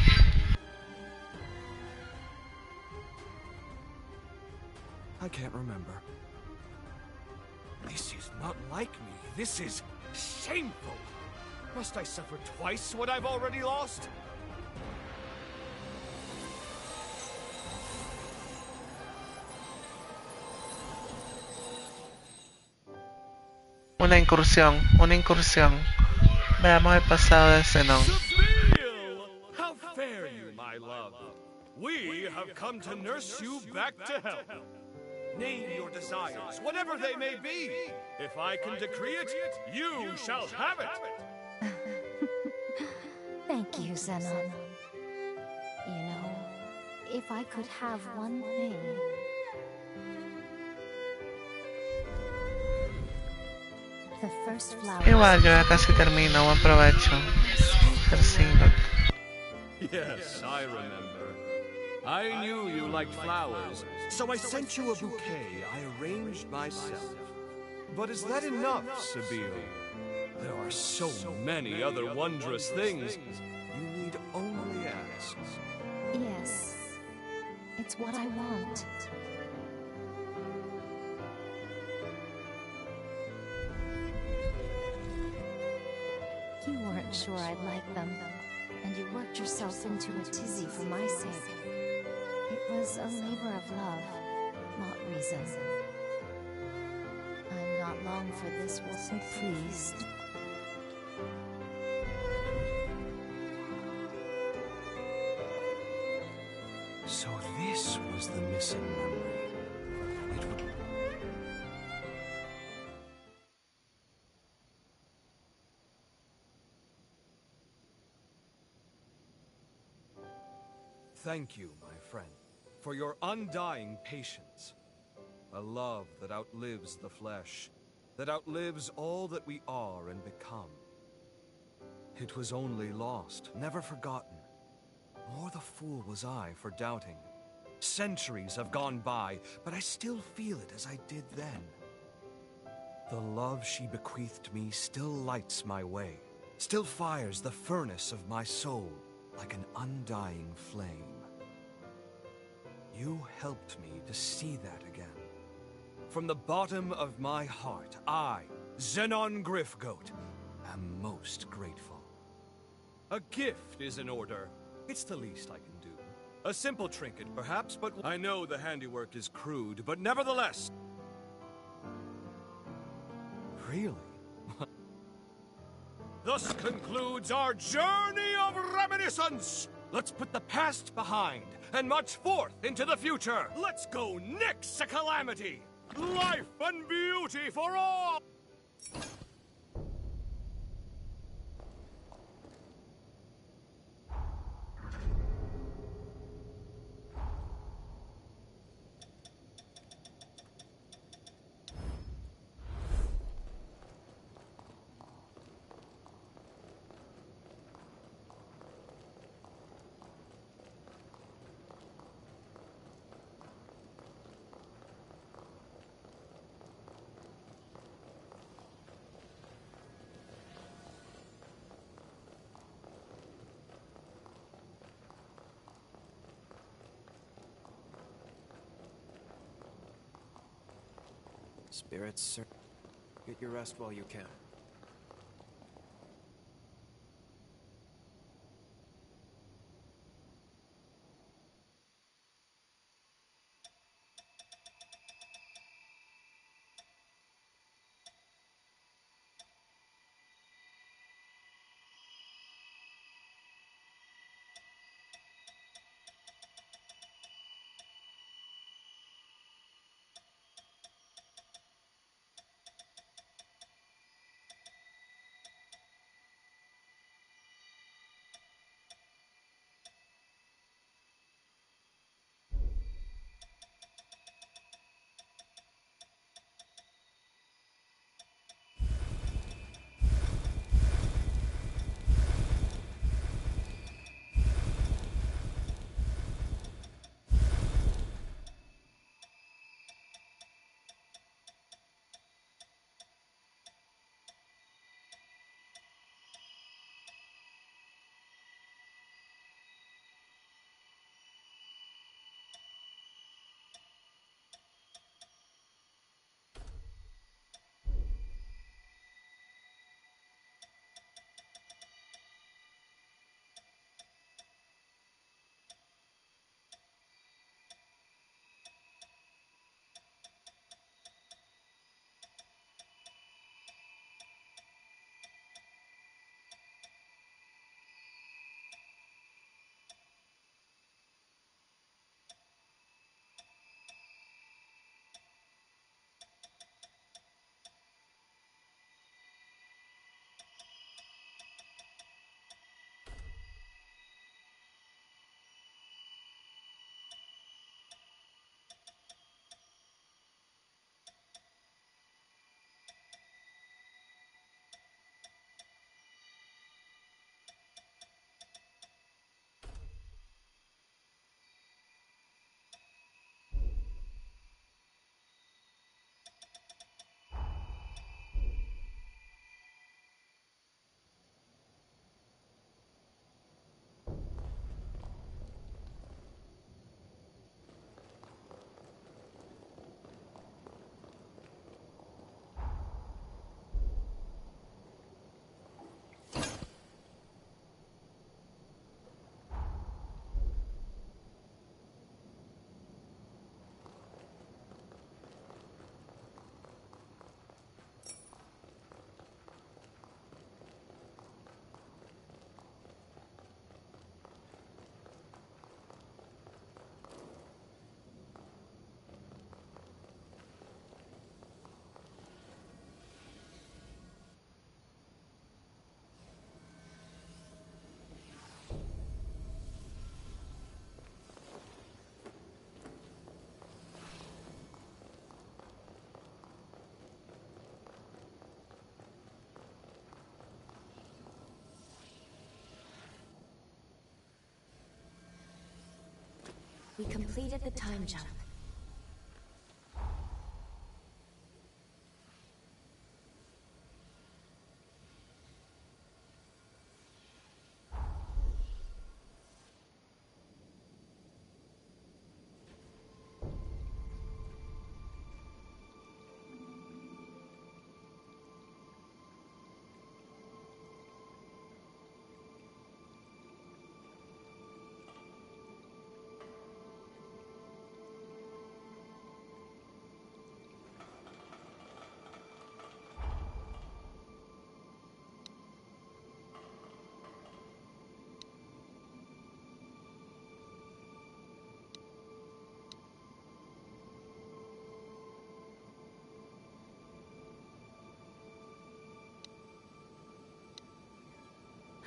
I can't remember. This is not like me. This is shameful. Must I suffer twice what I've already lost? Una incursión, una incursión. Veamos el pasado de Zenon. How fare you, my love? We have come to nurse you back to health. Name your desires, whatever they may be. If I can decree it, you shall have it. Thank you, Zenon. You know, if I could have one thing... The first flower... Igual, yo ya casi termino. Buen provecho. Persino. Yes, I remember. I knew you liked flowers, so I sent you a bouquet I arranged myself. But is that enough, Sabine? There are so many other wondrous things. You need only ask. Yes. It's what I want. You weren't sure I'd like them, and you worked yourself into a tizzy for my sake. It was a labor of love, not reason. I'm not long for this, wasn't pleased. So this was the missing memory. It would... Thank you, my friend, for your undying patience. A love that outlives the flesh, that outlives all that we are and become. It was only lost, never forgotten. More the fool was I for doubting. Centuries have gone by, but I still feel it as I did then. The love she bequeathed me still lights my way, still fires the furnace of my soul like an undying flame. You helped me to see that again. From the bottom of my heart, I, Zenon Griffgoat, am most grateful. A gift is in order. It's the least I can do. A simple trinket, perhaps, but I know the handiwork is crude, but nevertheless... Really? Thus concludes our journey of reminiscence! Let's put the past behind and march forth into the future! Let's go nix a calamity! Life and beauty for all! Spirits, sir. Get your rest while you can. We completed the time jump.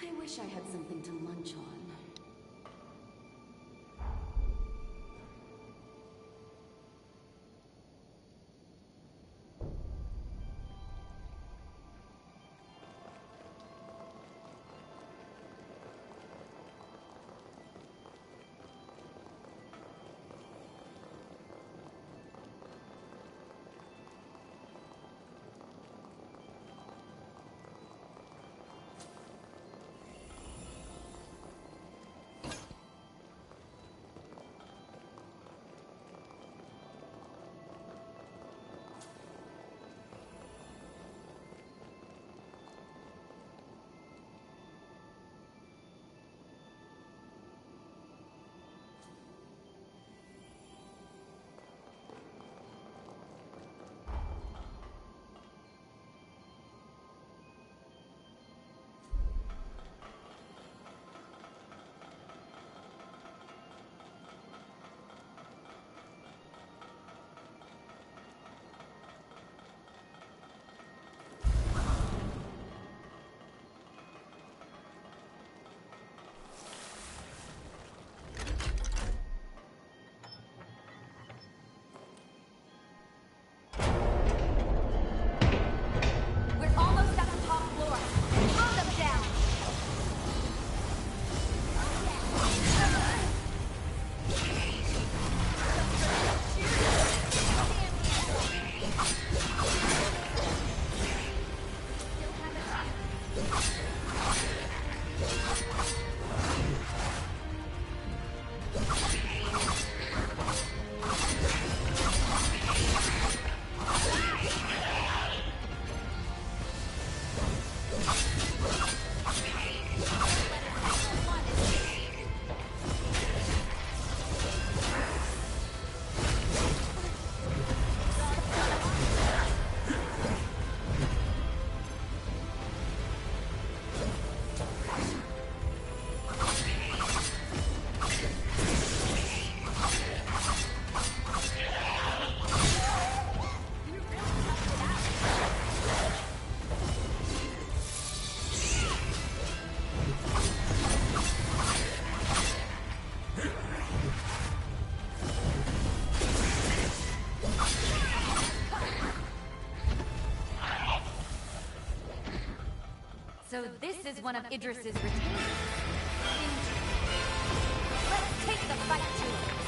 I wish I had something to munch on. So this is one of Idris's retainers. Let's take the fight to it.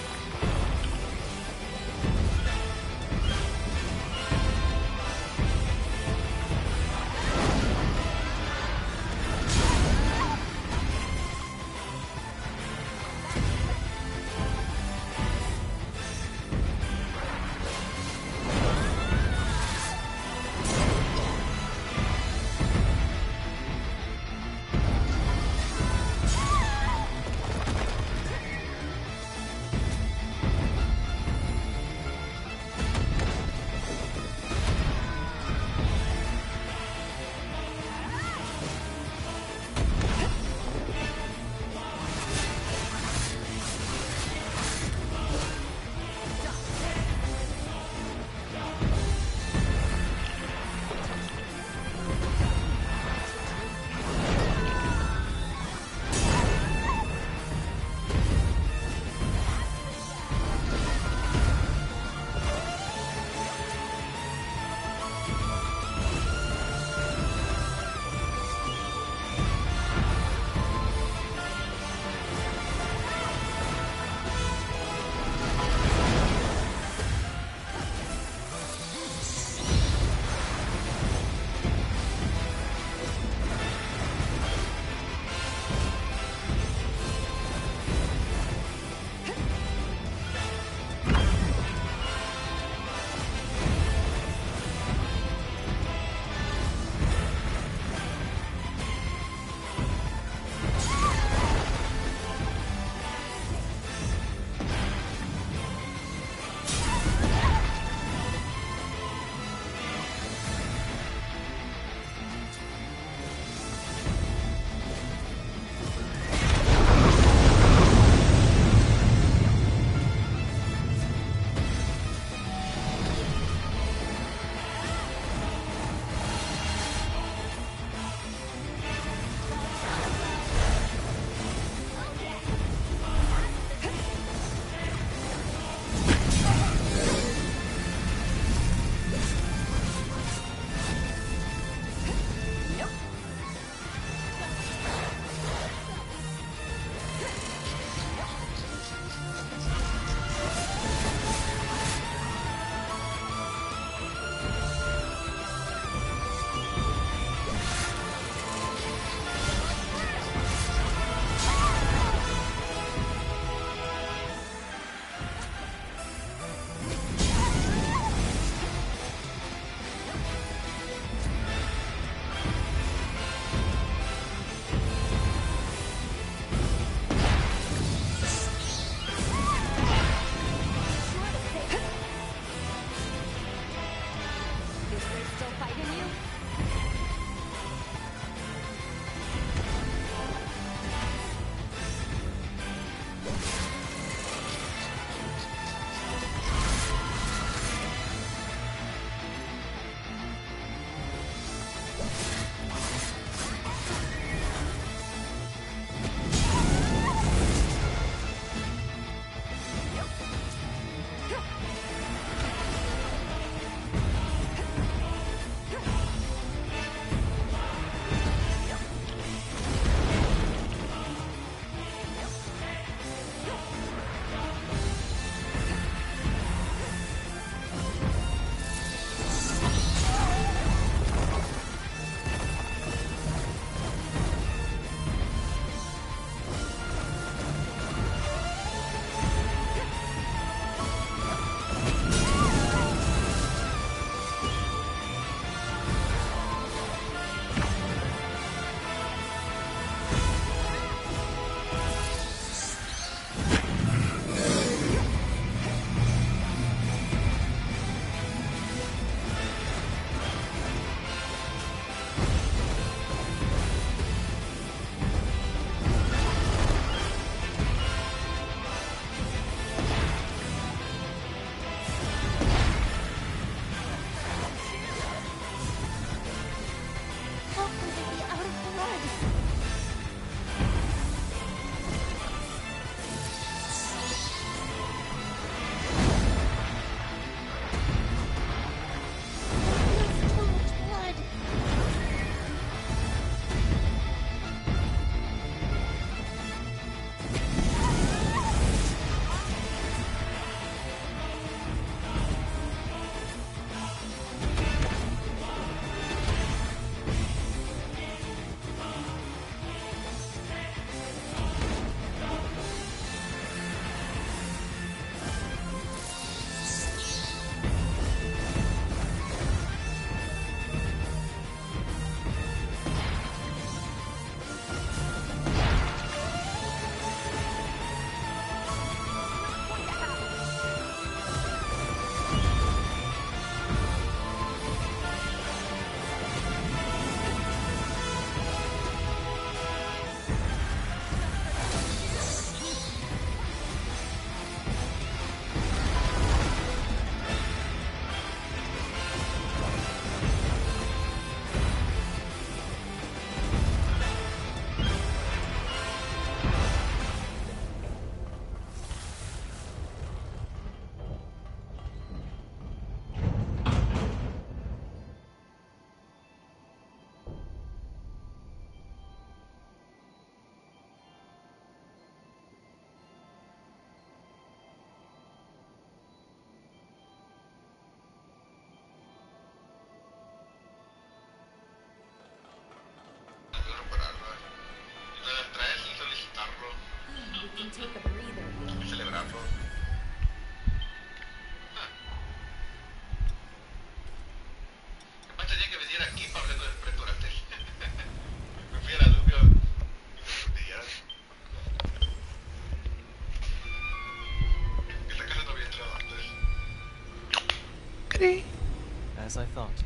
As I thought,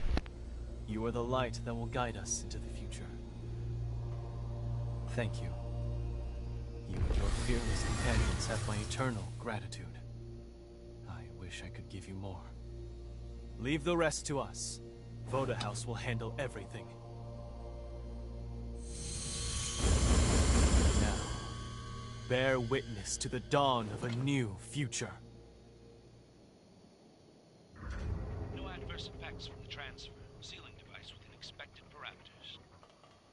you are the light that will guide us into the future. Thank you. You and your fearless companions have my eternal gratitude. I wish I could give you more. Leave the rest to us. Voda House will handle everything. Now, bear witness to the dawn of a new future. No adverse effects from the transfer. Sealing device within expected parameters.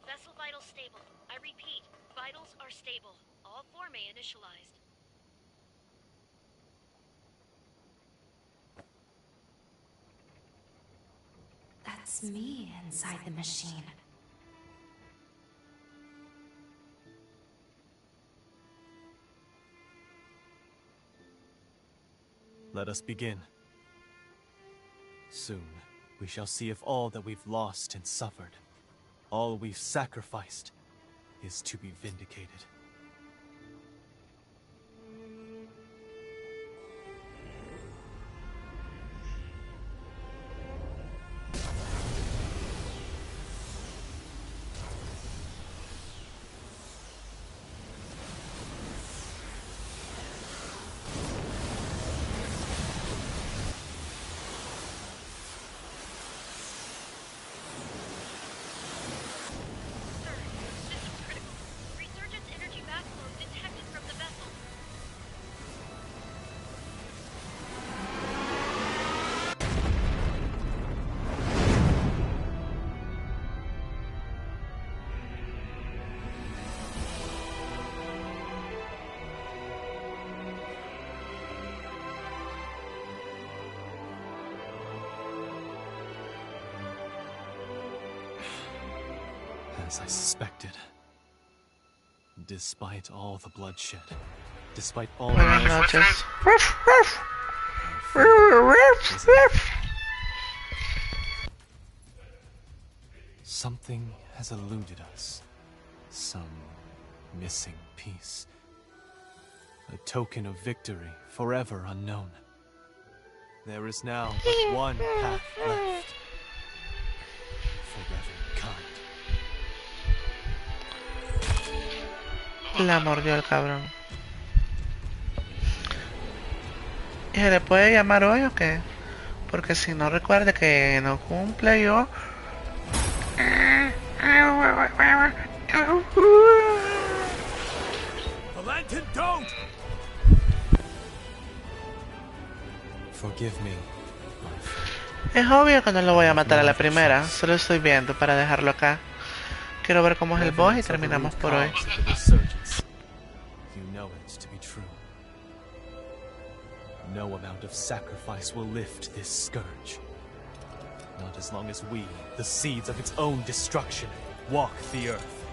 Vessel vitals stable. I repeat, vitals are stable. All four may initialized. That's me inside the machine. Let us begin. Soon, we shall see if all that we've lost and suffered, all we've sacrificed, is to be vindicated. As I suspected. Despite all the bloodshed, despite all the something has eluded us. Some missing piece. A token of victory forever unknown. There is now but one path left. For every kind. La mordió el cabrón. ¿Y se le puede llamar hoy o qué? Porque si no recuerde que no cumple yo. Don't. Forgive me. Es obvio que no lo voy a matar a la primera, solo estoy viendo para dejarlo acá. Quiero ver cómo es el boss y terminamos por hoy. No amount of sacrifice will lift this scourge. Not as long as we, the seeds of its own destruction, walk the earth.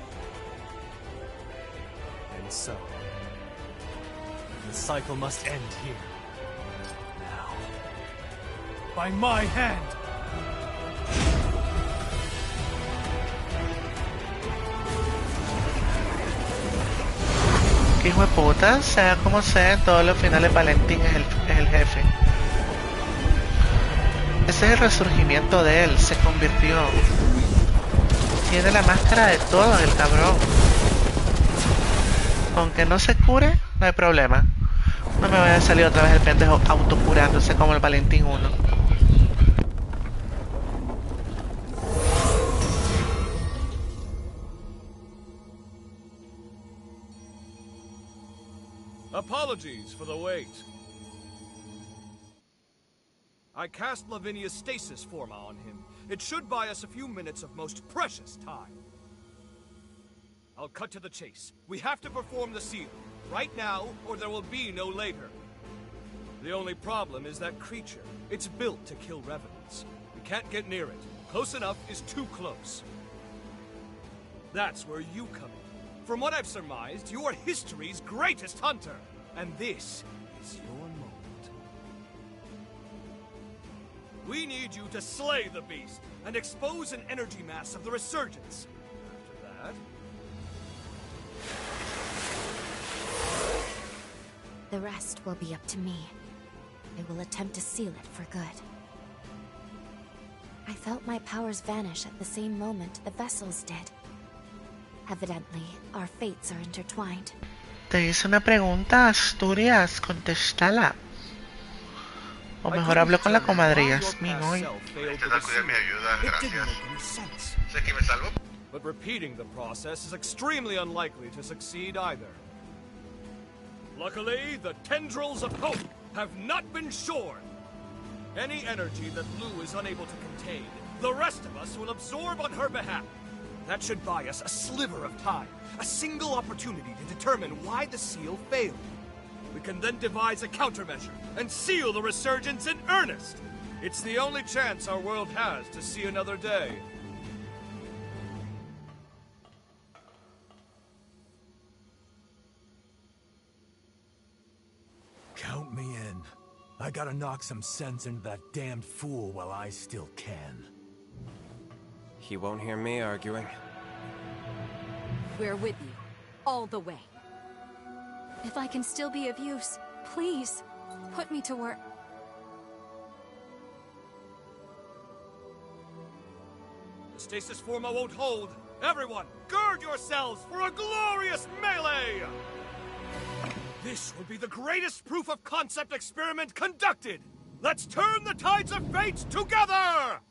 And so, the cycle must end here. Now. By my hand! Que hijo de puta, sea como sea, en todos los finales Valentín es el jefe. Ese es el resurgimiento de él, se convirtió. Tiene la máscara de todos el cabrón. Aunque no se cure, no hay problema. No me vaya a salir otra vez el pendejo autocurándose como el Valentín 1. Apologies for the wait. I cast Lavinia's stasis forma on him. It should buy us a few minutes of most precious time. I'll cut to the chase. We have to perform the seal, right now, or there will be no later. The only problem is that creature. It's built to kill revenants. We can't get near it. Close enough is too close. That's where you come in. From what I've surmised, you are history's greatest hunter. And this is your moment. We need you to slay the beast and expose an energy mass of the resurgence. After that... The rest will be up to me. I will attempt to seal it for good. I felt my powers vanish at the same moment the vessels did. Evidently, our fates are intertwined. Te hice una pregunta, Asturias, contéstala. O mejor hablo con la comadre Yasmin hoy. But repeating the process is extremely unlikely to succeed either. Luckily, the tendrils of hope have not been shorn. Any energy that Lou is unable to contain, the rest of us will absorb on her behalf. That should buy us a sliver of time, a single opportunity to determine why the seal failed. We can then devise a countermeasure and seal the resurgence in earnest. It's the only chance our world has to see another day. Count me in. I gotta knock some sense into that damned fool while I still can. He won't hear me arguing. We're with you, all the way. If I can still be of use, please, put me to work. The stasis forma won't hold. Everyone, gird yourselves for a glorious melee! This will be the greatest proof of concept experiment conducted! Let's turn the tides of fate together!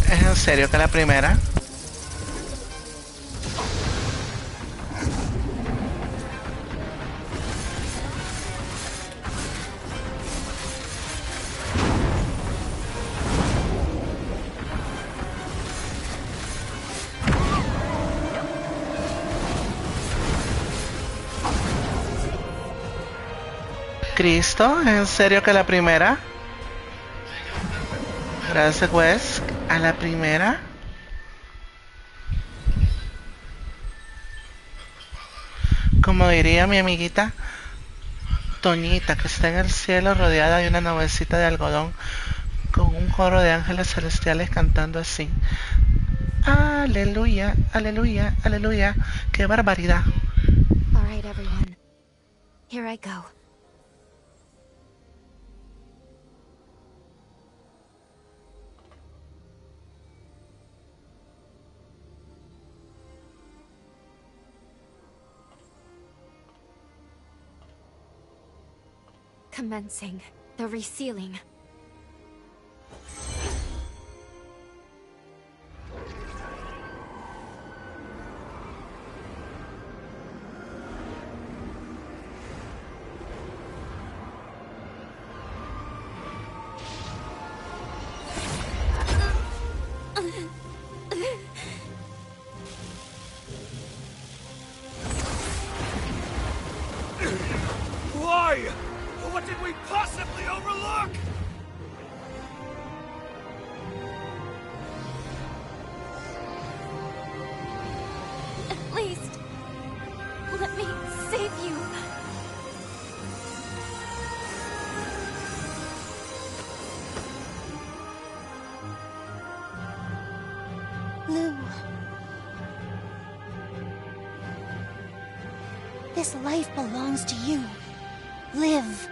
¿Es en serio que la primera? Cristo, ¿es en serio que la primera? Gracias, Wes. ¿A la primera? Como diría mi amiguita Toñita, que está en el cielo rodeada de una nubecita de algodón con un coro de ángeles celestiales cantando así: aleluya, aleluya, aleluya. ¡Qué barbaridad! All right, everyone. Here I go. Commencing the resealing. Why? What did we possibly overlook? At least, let me save you. Lou. This life belongs to you. Live.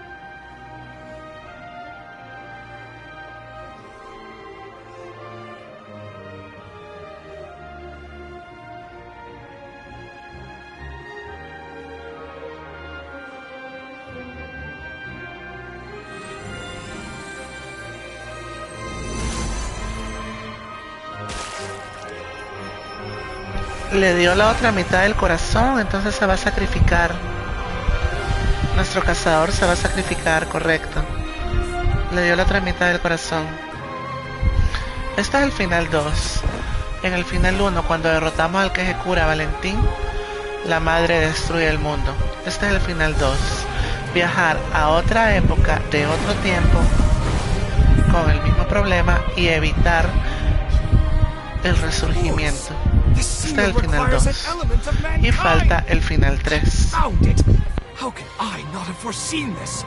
Le dio la otra mitad del corazón, entonces se va a sacrificar. Nuestro cazador se va a sacrificar, correcto. Le dio la otra mitad del corazón. Este es el final 2. En el final 1, cuando derrotamos al que ejecuta Valentín, la madre destruye el mundo. Este es el final 2. Viajar a otra época de otro tiempo con el mismo problema y evitar el resurgimiento. Este es el final 2. Y falta el final 3. How can I not have foreseen this?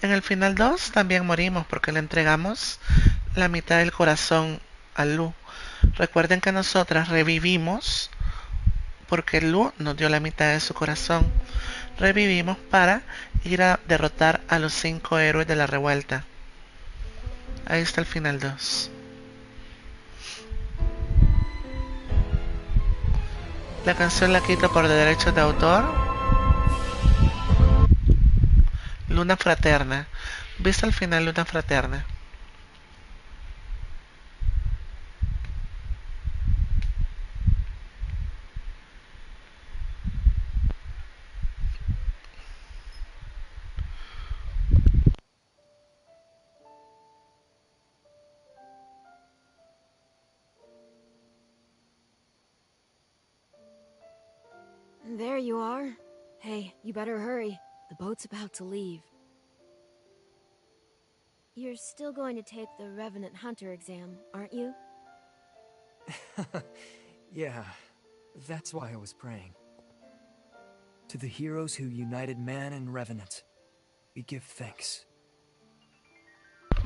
En el final 2 también morimos porque le entregamos la mitad del corazón a Lu. Recuerden que nosotras revivimos porque Lu nos dio la mitad de su corazón. revivimos para ir a derrotar a los 5 héroes de la revuelta. Ahí está el final 2. La canción la quito por derechos de autor. Luna Fraterna. ¿Viste al final Luna Fraterna? There you are. Hey, you better hurry. The boat's about to leave. You're still going to take the Revenant Hunter exam, aren't you? Yeah, that's why I was praying. To the heroes who united man and Revenant, we give thanks.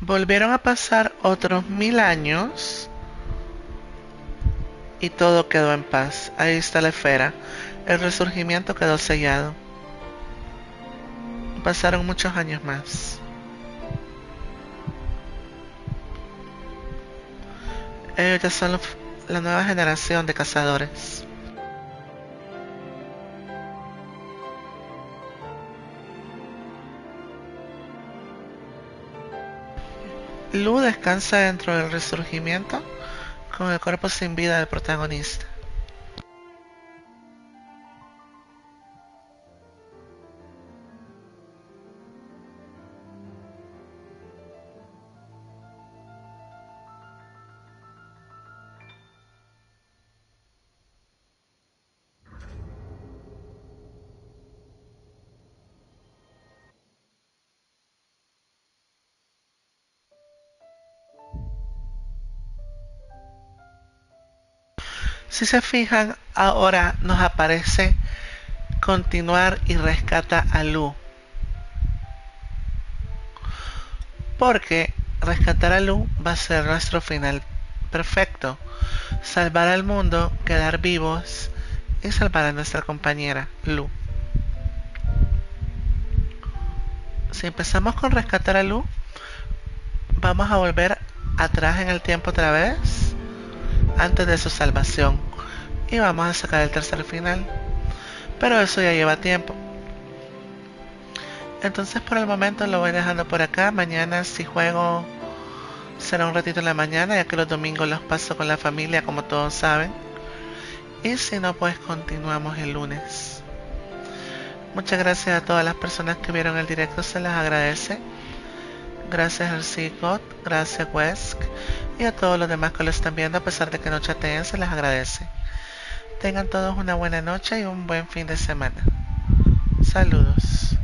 Volvieron a pasar otros 1000 años y todo quedó en paz. Ahí está la esfera. El resurgimiento quedó sellado. Pasaron muchos años más. Ellos ya son la nueva generación de cazadores. Lu descansa dentro del resurgimiento con el cuerpo sin vida del protagonista. Si se fijan, ahora nos aparece continuar y rescata a Lu. Porque rescatar a Lu va a ser nuestro final perfecto. Salvar al mundo, quedar vivos y salvar a nuestra compañera, Lu. Si empezamos con rescatar a Lu, vamos a volver atrás en el tiempo otra vez, antes de su salvación. Y vamos a sacar el tercer final. Pero eso ya lleva tiempo. Entonces por el momento lo voy dejando por acá. Mañana si juego será un ratito en la mañana, ya que los domingos los paso con la familia, como todos saben. Y si no, pues continuamos el lunes. Muchas gracias a todas las personas que vieron el directo, se les agradece. Gracias al Seagot, gracias Wesk y a todos los demás que lo están viendo, a pesar de que no chateen, se les agradece. Tengan todos una buena noche y un buen fin de semana. Saludos.